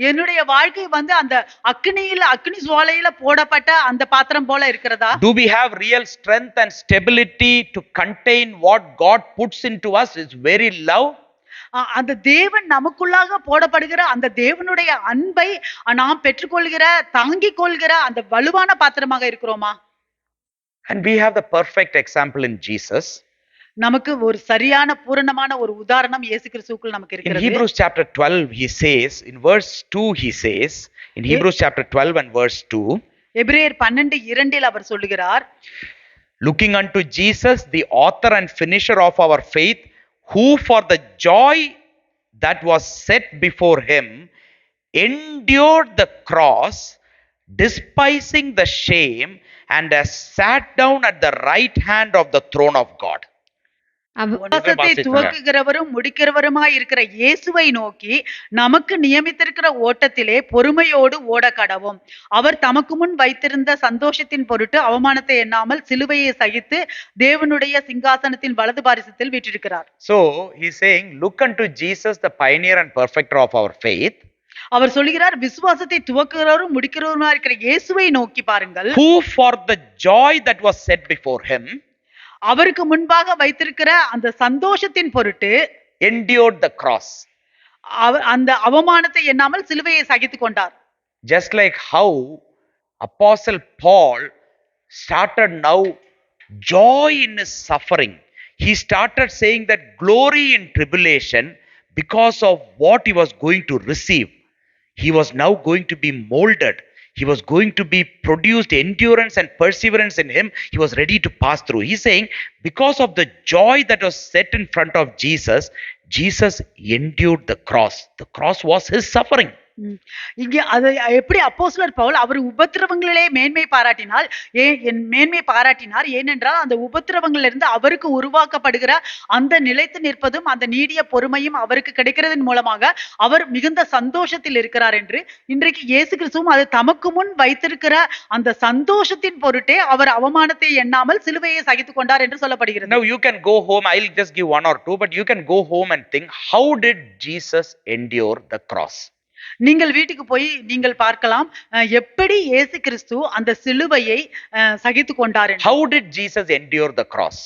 Speaker 2: என்னுடைய வாழ்க்கை அந்த அக்னி சுவாலையில போடப்பட்ட அந்த பாத்திரம் போல இருக்கிறதா?
Speaker 1: Do we have real strength and stability to contain what God puts into us? Is very love.
Speaker 2: அந்த தேவன் நமக்குள்ளாக போடப்படுகிற அந்த தேவனுடைய அன்பை நாம் பெற்றுக்கொள்கிற தாங்கிக் கொள்கிற அந்த வலுவான பாத்திரமாக இருக்கிறோமா?
Speaker 1: And we have the perfect example in Jesus.
Speaker 2: நமக்கு ஒரு சரியான பூரணமான ஒரு உதாரணம் இயேசு கிறிஸ்துவுக்குள் நமக்கு
Speaker 1: In
Speaker 2: இருக்கிறது.
Speaker 1: Hebrews chapter 12 he says, in verse 2 he says, in Hebrews chapter 12 and verse 2,
Speaker 2: எபிரேயர் 12:2 அவர் சொல்லுகிறார்,
Speaker 1: looking unto Jesus the author and finisher of our faith, who for the joy that was set before him endured the cross, despising the shame, and has sat down at the right hand of the throne of God.
Speaker 2: விசுவாசத்தை துவக்குகிறவரும் முடிக்கிறவருமாய் இருக்கிற இயேசுவை நோக்கி நமக்கு நியமித்திருக்கிற ஓட்டத்திலே பொறுமையோடு ஓட கடவும். அவர் தமக்கு முன் வைத்திருந்த சந்தோஷத்தின் பொருட்டு அவமானத்தை எண்ணாமல் சிலுவையை சகித்து தேவனுடைய சிங்காசனத்தின் வலது பாரிசத்தில் வீற்றிருக்கிறார்.
Speaker 1: So he is saying, look unto Jesus, the pioneer and perfecter of our faith.
Speaker 2: அவர் சொல்லுகிறார், விசுவாசத்தை துவக்குகிறவரும் முடிக்கிறவருமா இருக்கிற இயேசுவை நோக்கி பாருங்கள்.
Speaker 1: Who for the joy that was set before him
Speaker 2: அவருக்கு முன்பாக வைத்திருக்கிற அந்த சந்தோஷத்தின் பொருட்டு
Speaker 1: endured the cross.
Speaker 2: அந்த அவமானத்தை எண்ணாமல் சிலுவையை சகித்துக் கொண்டார்.
Speaker 1: Just like how Apostle Paul started now joy in his suffering. He started saying that glory in tribulation because of what he was going to receive. He was now going to be molded. He was going to be produced endurance and perseverance in him. He was ready to pass through. He's saying, because of the joy that was set in front of Jesus, Jesus endured the cross. The cross was his suffering.
Speaker 2: இங்க அது எப்படி அப்போஸ்தலர் பவுல் அவர் உபத்திரவங்களிலே மேன்மை பாராட்டினார். ஏனென்றால் அந்த உபத்திரவங்களிலிருந்து அவருக்கு உருவாக்கப்படுகிற அந்த நிலைத்து நிற்பதும் அந்த நீடிய பொறுமையும் அவருக்கு கிடைக்கிறதன் மூலமாக அவர் மிகுந்த சந்தோஷத்தில் இருக்கிறார் என்று இன்றைக்கு இயேசு கிறிஸ்துவும் அது தமக்கு முன் வைத்திருக்கிற அந்த சந்தோஷத்தின் பொருட்டே அவர் அவமானத்தை எண்ணாமல் சிலுவையை சகித்துக் கொண்டார் என்று சொல்லப்படுகிறது.
Speaker 1: Now you can go home. I'll just give one or two, but you can go home and think, how did Jesus endure the cross?
Speaker 2: நீங்கள் வீட்டுக்கு போய் நீங்கள் பார்க்கலாம் எப்படி இயேசு கிறிஸ்து அந்த சிலுவையை சகித்துக் கொண்டார்.
Speaker 1: How did Jesus endure the cross?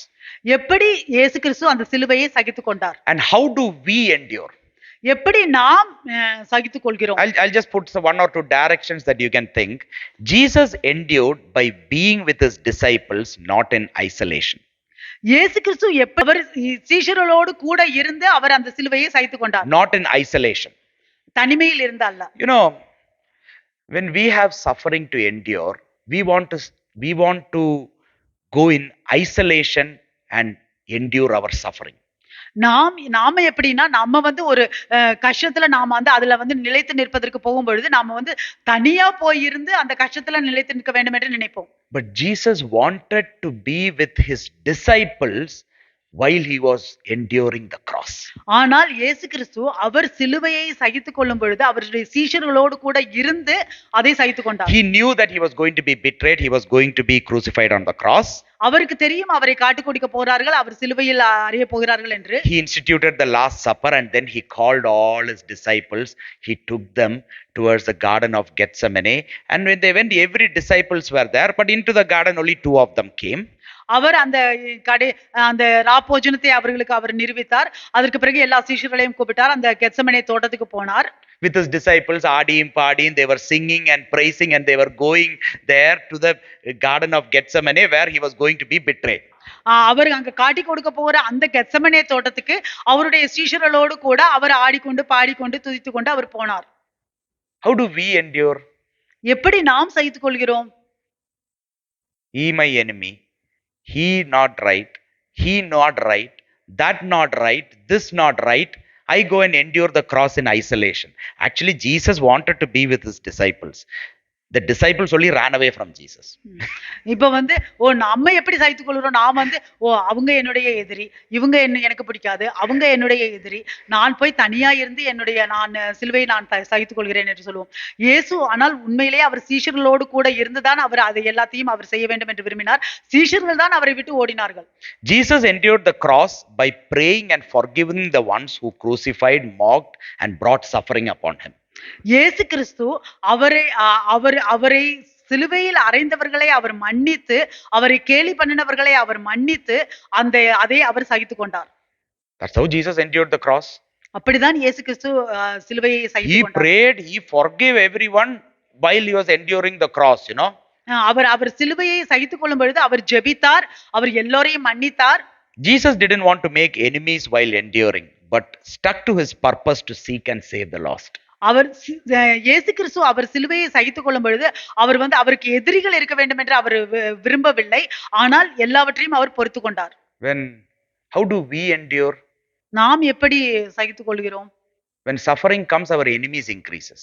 Speaker 2: எப்படி இயேசு கிறிஸ்து அந்த சிலுவையை சகித்துக் கொண்டார்?
Speaker 1: And how do we endure?
Speaker 2: எப்படி நாம் சகித்துக் கொள்கிறோம்?
Speaker 1: I'll just put one or two directions that you can think. Jesus endured by being with his disciples, not in isolation.
Speaker 2: இயேசு கிறிஸ்து அவர் சீஷர்களோடு கூட இருந்து அவர் அந்த சிலுவையை சகித்துக் கொண்டார்.
Speaker 1: Not in isolation.
Speaker 2: தனிமையில் இருந்தால்ல.
Speaker 1: You know, when we have suffering to endure, we want to go in isolation and endure our suffering.
Speaker 2: நாம எப்படின்னா நம்ம ஒரு கஷ்டத்துல நாம அதுல நிலைத்து நிற்பதற்கு போகும்பொழுது நாம தனியா போயிருந்து அந்த கஷ்டத்துல நிலைத்து நிற்க வேண்டும் என்று நினைப்போம்.
Speaker 1: But Jesus wanted to be with his disciples while he was enduring the cross.
Speaker 2: ஆனால் இயேசு கிறிஸ்து அவர் சிலுவையை சகித்துக் கொள்ளும் பொழுது அவருடைய சீஷர்களோடு கூட இருந்து அதை சகித்துக் கொண்டார்.
Speaker 1: He knew that he was going to be betrayed, he was going to be crucified on the cross.
Speaker 2: அவருக்கு தெரியும் அவரை காட்டிக் கொடுக்க போறார்கள், அவர் சிலுவையில் அறைய போகிறார்கள் என்று.
Speaker 1: He instituted the last supper and then he called all his disciples. He took them towards the garden of Gethsemane, and when they went, every disciples were there, but into the garden only two of them came.
Speaker 2: அவர் அந்த ராப்போஜனத்தை அவர்களுக்கு அவர் நிரூபித்தார். அதற்கு பிறகு எல்லா சீஷர்களையும் கூப்பிட்டார். அந்த Gethsemane தோட்டத்துக்கு போனார்.
Speaker 1: With his disciples, ஆடியும் பாடியும், they were singing and praising, and they were going there to the garden of Gethsemane where he was going to be betrayed.
Speaker 2: அவர் அங்க காட்டி கொடுக்க போற அந்த கெத்செமனே தோட்டத்துக்கு அவருடைய சீஷர்களோடு கூட அவர் ஆடிக்கொண்டு பாடிக்கொண்டு துதித்து கொண்டு அவர் போனார்.
Speaker 1: How do we endure?
Speaker 2: எப்படி நாம் சகித்துக் கொள்கிறோம்?
Speaker 1: He my enemy, he not right, he not right, that not right, this not right. I go and endure the cross in isolation. Actually, Jesus wanted to be with his disciples. The disciples only ran away from Jesus.
Speaker 2: இப்ப நம்ம எப்படி சகித்துக் கொள்கிறோம்? நாம் அவங்க என்னுடைய எதிரி, இவங்க எனக்கு பிடிக்காது, அவங்க என்னுடைய எதிரி, நான் போய் தனியா இருந்து நான் சிலுவை நான் சகித்துக் கொள்கிறேன் என்று சொல்லுவோம். இயேசு ஆனால் உண்மையிலேயே அவர் சீஷர்களோடு கூட இருந்துதான் அவர் அதை எல்லாத்தையும் அவர் செய்ய வேண்டும் என்று விரும்பினார். சீஷர்கள் தான் அவரை விட்டு ஓடினார்கள்.
Speaker 1: Jesus endured the cross by praying and forgiving the ones who crucified, mocked and brought suffering upon him.
Speaker 2: இயேசு கிறிஸ்து அவரை சிலுவையில் அறைந்தவர்களை அவர் மன்னித்து, அவரை கேலி பண்ணினவர்களை அவர் மன்னித்து அதை அவர் சகித்துக் கொண்டார்.
Speaker 1: That's how Jesus endured the cross.
Speaker 2: அப்படிதான் இயேசு கிறிஸ்து சிலுவையை சகித்துக் கொண்டார்.
Speaker 1: He prayed, he forgave everyone while he was enduring the cross, you know.
Speaker 2: அவர் சிலுவையை சகித்துக் கொள்ளும் பொழுது அவர் ஜெபித்தார், அவர் எல்லோரையும் மன்னித்தார்.
Speaker 1: Jesus didn't want to make enemies while enduring, but stuck to his purpose to seek and save the lost.
Speaker 2: இயேசு கிறிஸ்து அவர் சிலுவையை சகித்துக் கொள்ளும் பொழுது அவர் அவருக்கு எதிரிகள் இருக்க வேண்டும் என்று அவர் விரும்பவில்லை. ஆனால் எல்லாவற்றையும் அவர் பொறுத்து கொண்டார்.
Speaker 1: How do we endure?
Speaker 2: நாம் எப்படி சகித்துக் கொள்கிறோம்?
Speaker 1: When suffering comes, our enemies increases.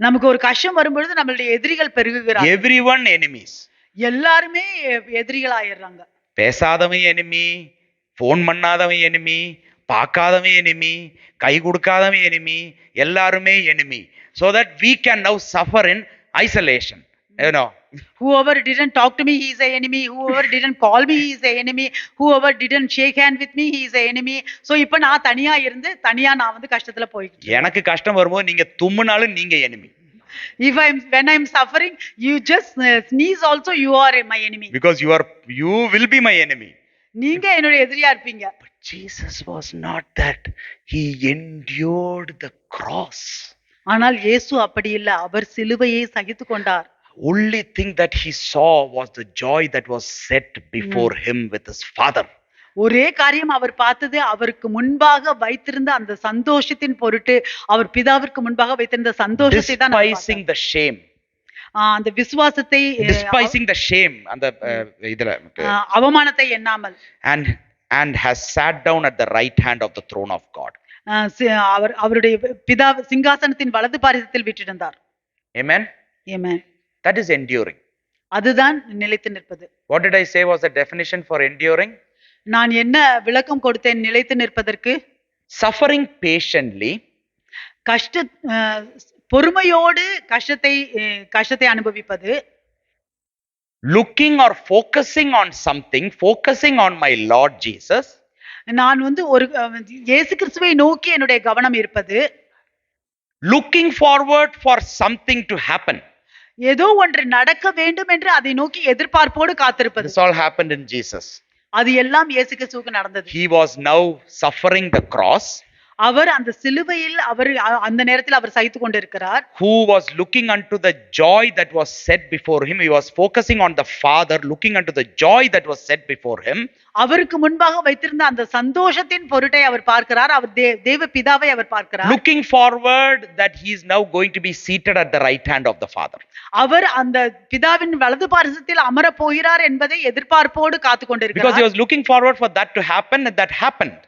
Speaker 2: நமக்கு ஒரு கஷ்டம் வரும்பொழுது நம்மளுடைய எதிரிகள் பெருகுகிறார்கள்.
Speaker 1: Everyone enemies.
Speaker 2: எல்லாருமே எதிரிகள் ஆயிடுறாங்க.
Speaker 1: பேசாதவன் enemy, போன் பண்ணாதவன் enemy, பார்க்காதவன் enemy, கை கொடுக்காதவன் enemy, எல்லாருமே enemy. So that we can now suffer in isolation. You know.
Speaker 2: Whoever didn't talk to me, he is an enemy. Whoever didn't call me, he is an enemy. Whoever didn't shake hand with me, he is an enemy. So இப்ப நான் தனியா இருந்து தனியா நான் கஷ்டத்துல போயிட்டு
Speaker 1: எனக்கு கஷ்டம் வரும்போது நீங்க தும்முனாலும் நீங்க enemy.
Speaker 2: When I'm suffering, you just sneeze also, you are my enemy.
Speaker 1: Because you will be my enemy.
Speaker 2: நீங்க என்னோட எதிரியா இருப்பீங்க.
Speaker 1: But Jesus was not that. He endured the cross.
Speaker 2: ஆனால் இயேசு அப்படி இல்ல, அவர் சிலுவையை சகித்துக் கொண்டார்.
Speaker 1: Only thing that he saw was the joy that was set before him with his father.
Speaker 2: ஒரே காரியம் அவர் பார்த்தது, அவருக்கு முன்பாக வைத்திருந்த அந்த சந்தோஷத்தின் பொருட்டு, அவர் பிதாவிற்கு முன்பாக வைத்திருந்த சந்தோஷத்தை தான்
Speaker 1: despising the shame.
Speaker 2: அந்த விசுவாசத்தை
Speaker 1: despising the shame அந்த இதுல
Speaker 2: அவமானத்தை எண்ணாமல்
Speaker 1: and has sat down at the right hand of the throne of God.
Speaker 2: அவருடைய பிதா சிங்காசனத்தின் வலது பாரிசத்தில் வீற்றிருந்தார்.
Speaker 1: Amen.
Speaker 2: Amen.
Speaker 1: That is enduring.
Speaker 2: அதுதான் நிலைத்து நிற்பது.
Speaker 1: What did I say was the definition for enduring?
Speaker 2: நான் என்ன விளக்கம் கொடுத்தேன் நிலைத்து நிற்பதற்கு?
Speaker 1: Suffering patiently,
Speaker 2: பொறுமையோடு கஷ்டத்தை அனுபவிப்பது.
Speaker 1: Looking or focusing on something, focusing on my Lord Jesus.
Speaker 2: நான் ஒரு இயேசு கிறிஸ்துவை நோக்கி என்னுடைய கவனம் இருப்பது.
Speaker 1: Looking forward for something to happen.
Speaker 2: ஏதோ ஒன்று நடக்க வேண்டும் என்று அதை நோக்கி எதிர்பார்ப்போடு காத்திருப்பது.
Speaker 1: This all happened in Jesus.
Speaker 2: அது எல்லாம் இயேசு கிறிஸ்துவுக்கு நடந்தது.
Speaker 1: He was now suffering the cross.
Speaker 2: அவர் அந்த சிலுவையில் அந்த நேரத்தில் அவர் சகித்துக் கொண்டிருக்கிறார்.
Speaker 1: Who was looking unto the joy that was set before him. He was focusing on the Father, looking unto the joy that was set before him.
Speaker 2: அவருக்கு முன்பாக வைத்திருந்த அந்த சந்தோஷத்தின் பொருட்டை அவர் பார்க்கிறார். அவர் தேவ பிதாவை அவர் பார்க்கிறார்.
Speaker 1: Looking forward that he is now going to be seated at the right hand of the Father.
Speaker 2: அவர் அந்த பிதாவின் வலது பாரிசத்தில் அமர போகிறார் என்பதை எதிர்பார்ப்போடு காத்துக் கொண்டிருக்கிறார்.
Speaker 1: Because he was looking forward for that to happen, and that happened.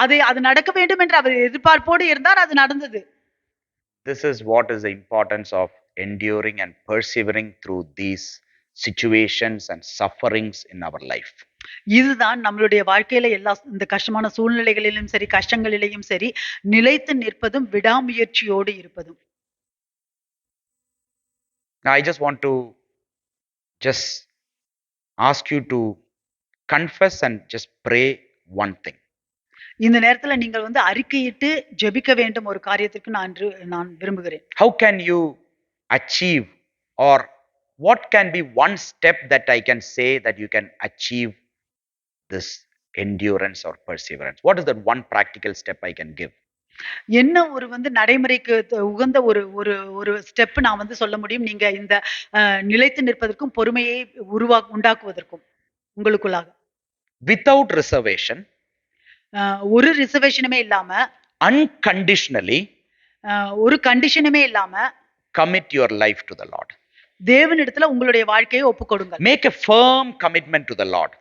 Speaker 2: அது நடக்க வேண்டும் என்று அவர் எதிர்பார்ப்போடு இருந்தார், அது நடந்தது.
Speaker 1: This is what is the importance of enduring and persevering through these situations and sufferings in our life.
Speaker 2: இதுதான் நம்மளுடைய வாழ்க்கையில எல்லா இந்த கஷ்டமான சூழ்நிலைகளிலும் சரி, கஷ்டங்களிலேயும் சரி, நிலைத்து நிற்பதும் விடாமுயற்சியோடு இருப்பதும்.
Speaker 1: Now I just want to just ask you to confess and just pray one thing.
Speaker 2: இந்த நேரத்துல நீங்கள் அறிக்கையிட்டு ஜெபிக்க வேண்டும் ஒரு காரியத்திற்கு நான் விரும்புகிறேன்.
Speaker 1: How can you achieve, or what can be one step that I can say that you can achieve this endurance or perseverance? What is that one practical step I can give?
Speaker 2: என்ன ஒரு நடைமுறைக்கு உகந்த ஒரு step நான் சொல்ல முடியும் நீங்க இந்த நிலைத்து நிற்பதற்கும் பொறுமையை உண்டாக்குவதற்கும் உங்களுக்குள்ளாக?
Speaker 1: without reservation,
Speaker 2: ஒரு ரிசர்வேஷனுமே இல்லாம,
Speaker 1: unconditionally
Speaker 2: ஒரு கண்டிஷனுமே இல்லாம
Speaker 1: commit your life to the Lord.
Speaker 2: தேவனிடத்துல உங்களுடைய வாழ்க்கையை ஒப்பு கொடுங்கள்.
Speaker 1: Make a firm commitment to the Lord.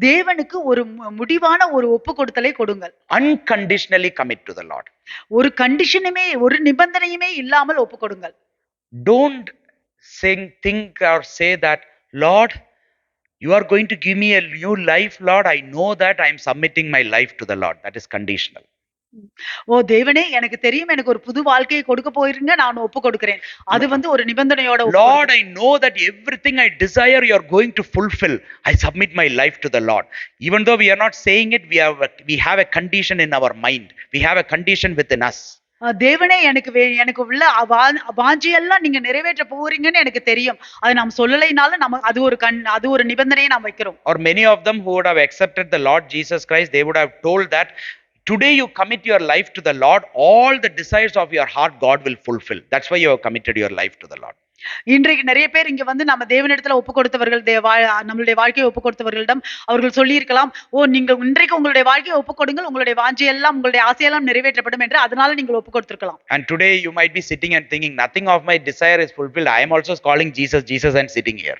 Speaker 2: தேவனுக்கு ஒரு முடிவான ஒரு ஒப்பு கொடுத்தலை கொடுங்கள்.
Speaker 1: Unconditionally commit to the Lord.
Speaker 2: ஒரு கண்டிஷனுமே ஒரு நிபந்தனையுமே இல்லாமல் ஒப்பு கொடுங்கள்.
Speaker 1: Don't think or say that, Lord, you are going to give me a new life, Lord. I know that I am submitting my life to the Lord. That is conditional.
Speaker 2: ஓ தேவனே, எனக்கு தெரியும், எனக்கு ஒரு புது வாழ்க்கையை கொடுக்க போயிருங்க, நான் ஒப்பு கொடுக்கிறேன். அது ஒரு நிபந்தனையோட ஒப்பு
Speaker 1: Lord,
Speaker 2: கொடுக்கிறேன்.
Speaker 1: I know that everything I desire you are going to fulfill. I submit my life to the Lord. Even though we are not saying it, we have a condition in our mind. We have a condition within us.
Speaker 2: தேவனே, எனக்கு உள்ள வாஞ்சியெல்லாம் நீங்க நிறைவேற்ற போறீங்கன்னு எனக்கு தெரியும். அது நாம் சொல்லலைனாலும் நம்ம அது ஒரு நிபந்தனையை நாம் வைக்கிறோம்.
Speaker 1: Or many of them who would have accepted the Lord Jesus Christ, they would have told that today you commit your life to the Lord, all the desires of your heart God will fulfill. That's why you have committed your life to the Lord.
Speaker 2: இன்றைக்கு நிறைய பேர் இங்க நம்ம தேவனிடத்துல ஒப்பு கொடுத்தவர்கள், நம்மளுடைய வாழ்க்கையை ஒப்பு கொடுத்தவர்களிடம் அவர்கள் சொல்லி இருக்கலாம், ஓ நீங்க இன்றைக்கு உங்களுடைய வாழ்க்கையை ஒப்பு கொடுங்கள், உங்களுடைய வாஞ்சையெல்லாம் உங்களுடைய ஆசையெல்லாம் நிறைவேற்றப்படும் என்று, அதனால நீங்கள் ஒப்பு கொடுத்திருக்கலாம்.
Speaker 1: And today you might be sitting and thinking, nothing of my desire is fulfilled. I am also calling Jesus, Jesus and sitting here.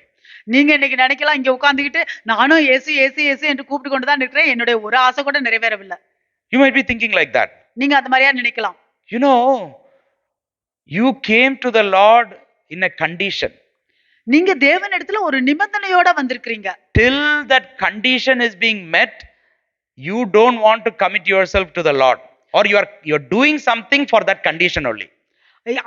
Speaker 2: நீங்க இன்னைக்கு நினைக்கலாம், இங்க உட்கார்ந்துகிட்டு நானும் இயேசு இயேசு இயேசு என்று கூப்பிட்டு கொண்டுதான் இருக்கிறேன், என்னுடைய ஒரு ஆசை கூட நிறைவேறவில்லை.
Speaker 1: You might be thinking like that.
Speaker 2: நீங்க அந்த மாதிரியா நினைக்கலாம்.
Speaker 1: You know, you came to the Lord in a condition.
Speaker 2: நீங்க தேவனிடத்துல ஒரு நிபந்தனையோட வந்திருக்கீங்க.
Speaker 1: Till that condition is being met, you don't want to commit yourself to the Lord, or you're doing something for that condition only.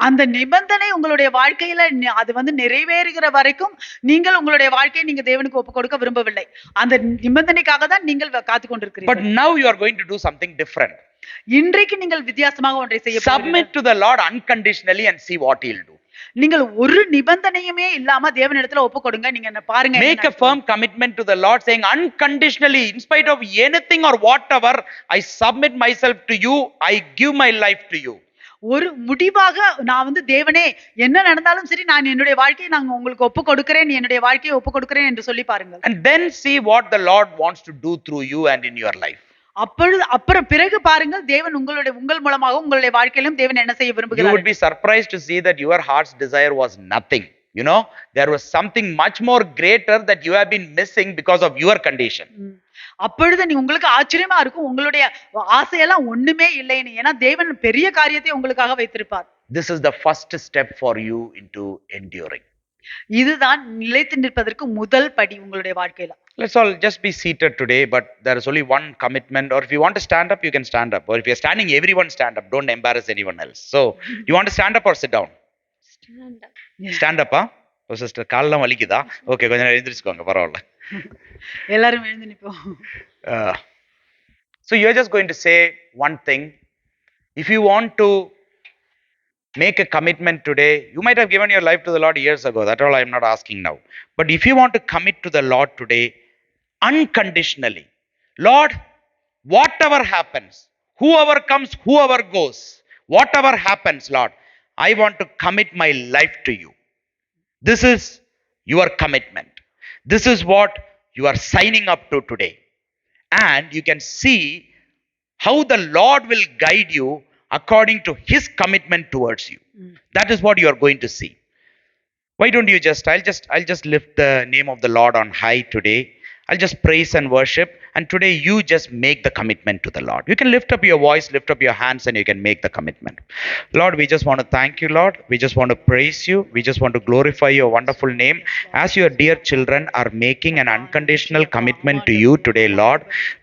Speaker 2: அந்த நிபந்தனை உங்களுடைய வாழ்க்கையில அது நிறைவேறுகிற வரைக்கும் நீங்கள் உங்களுடைய வாழ்க்கையை நீங்க தேவனுக்கு ஒப்பு கொடுக்க விரும்பவில்லை. அந்த நிபந்தனைக்காக தான் நீங்கள் காத்து கொண்டிருக்கிறீர்கள்.
Speaker 1: But now you are going to do something different.
Speaker 2: இன்றைக்கு நீங்கள் வித்தியாசமாக ஒன்றை செய்ய போகிறீர்கள்.
Speaker 1: Submit to the Lord unconditionally and see what he'll do.
Speaker 2: நீங்கள் ஒரு நிபந்தனையுமே இல்லாம தேவனிடத்துல ஒப்பு கொடுங்க. நீங்க பாருங்க,
Speaker 1: make a firm commitment to the Lord, saying unconditionally, in spite of anything or whatever, I submit myself to you, I give my life to you.
Speaker 2: ஒரு முடிவாக நான் தேவனே, என்ன நடந்தாலும் சரி, நான் என்னுடைய வாழ்க்கையை நான் உங்களுக்கு ஒப்பு கொடுக்கிறேன், என்னுடைய வாழ்க்கையை ஒப்பு கொடுக்கிறேன் என்று சொல்லி பாருங்கள்.
Speaker 1: And then see what the Lord wants to do through you and in your life.
Speaker 2: அப்புறம் பிறகு பாருங்கள், தேவன் உங்கள் மூலமாக உங்களுடைய வாழ்க்கையிலும் தேவன் என்ன செய்ய விரும்புகிறார்.
Speaker 1: You would be surprised to see that your heart's desire was nothing. You know, there was something much more greater that you have been missing because of your condition.
Speaker 2: அப்பொழுது உங்களுக்கு ஆச்சரியமா இருக்கும், உங்களுடைய ஆசையெல்லாம் ஒண்ணுமே இல்லைன்னு. ஏன்னா தேவன் பெரிய காரியத்தை உங்களுக்காக வைத்திருப்பார்.
Speaker 1: This is the first step for you into enduring.
Speaker 2: இதுதான் நிலைத்து நிற்பதற்கு முதல் படி உங்களுடைய வாழ்க்கையில.
Speaker 1: Let's all just be seated today, but there is only one commitment. Or if you want to stand up, you can stand up. Or if you're standing, everyone stand up. Don't embarrass anyone else. So, you want to stand up or sit down?
Speaker 3: Stand up.
Speaker 1: Stand up, huh? Oh, sister, கால்லாம் வலிக்குதா? Okay, கொஞ்சம் எழுந்திருச்சுக்கோங்க, பரவாயில்ல.
Speaker 2: எல்லாரும் எழுந்து நிப்போம்.
Speaker 1: So you're just going to say one thing. If you want to make a commitment today, you might have given your life to the Lord years ago. That's all I'm not asking now. But if you want to commit to the Lord today, unconditionally, Lord, whatever happens, whoever comes, whoever goes, whatever happens, Lord, I want to commit my life to you. This is your commitment. This is what you are signing up to today. And you can see how the Lord will guide you according to his commitment towards you. That is what you are going to see. Why don't you I'll just lift the name of the Lord on high today. I'll just praise and worship, and today you just make the commitment to the Lord. You can lift up your voice, lift up your hands, and you can make the commitment. Lord, we just want to thank you, Lord. We just want to praise you. We just want to glorify your wonderful name. As your dear children are making an unconditional commitment to you today, Lord.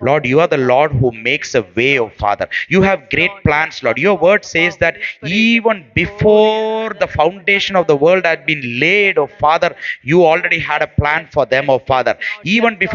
Speaker 1: Lord, you are the Lord who makes a way, oh Father. You have great plans, Lord. Your word says that even before the foundation of the world had been laid, oh Father, you already had a plan for them, oh Father. Even before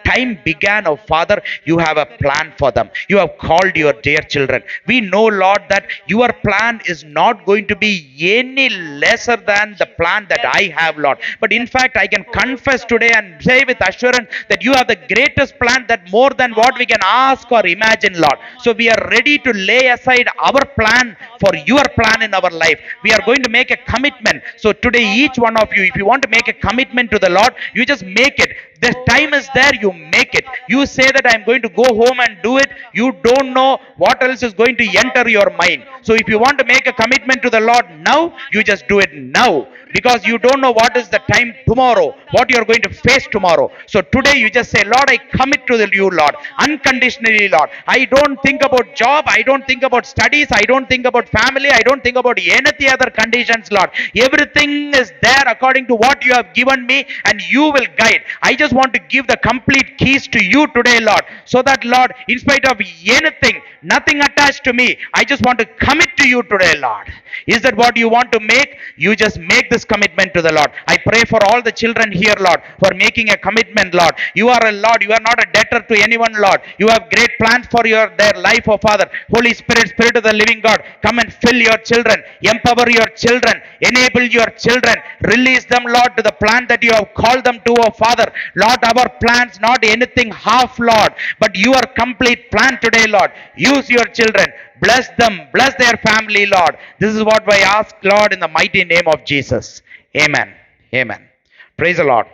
Speaker 1: time began, oh Father, you have a plan for them. You have called your dear children. We know, Lord, that your plan is not going to be any lesser than the plan that I have, Lord. But in fact, I can confess today and say with assurance that you have the greatest plan, that more than what we can ask or imagine, Lord. So we are ready to lay aside our plan for your plan in our life. We are going to make a commitment. So today, each one of you, if you want to make a commitment to the Lord, you just make it. The time is there, you make it. You say that I'm going to go home and do it. You don't know what else is going to enter your mind. So if you want to make a commitment to the Lord now, you just do it now, because you don't know what is the time tomorrow, what you are going to face tomorrow. So today you just say, Lord, I commit to you, Lord, unconditionally, Lord. I don't think about job, I don't think about studies, I don't think about family, I don't think about any other conditions, Lord. Everything is there according to what you have given me, and you will guide. I just want to give the complete keys to you today, Lord, so that, Lord, in spite of anything, nothing attached to me, I just want to commit to you today, Lord. Is that what you want to make? You just make this commitment to the Lord. I pray for all the children here, Lord, for making a commitment, Lord. You are a Lord, you are not a debtor to anyone, Lord. You have great plans for their life, oh Father. Holy Spirit, Spirit of the living God, come and fill your children, empower your children, enable your children, release them, Lord, to the plan that you have called them to, oh Father. Lord, our plans not anything half, Lord, but your complete plan today, Lord. Use your children, bless them, bless their family, Lord. This is what I ask, Lord, in the mighty name of Jesus. Amen. Amen. Praise the Lord.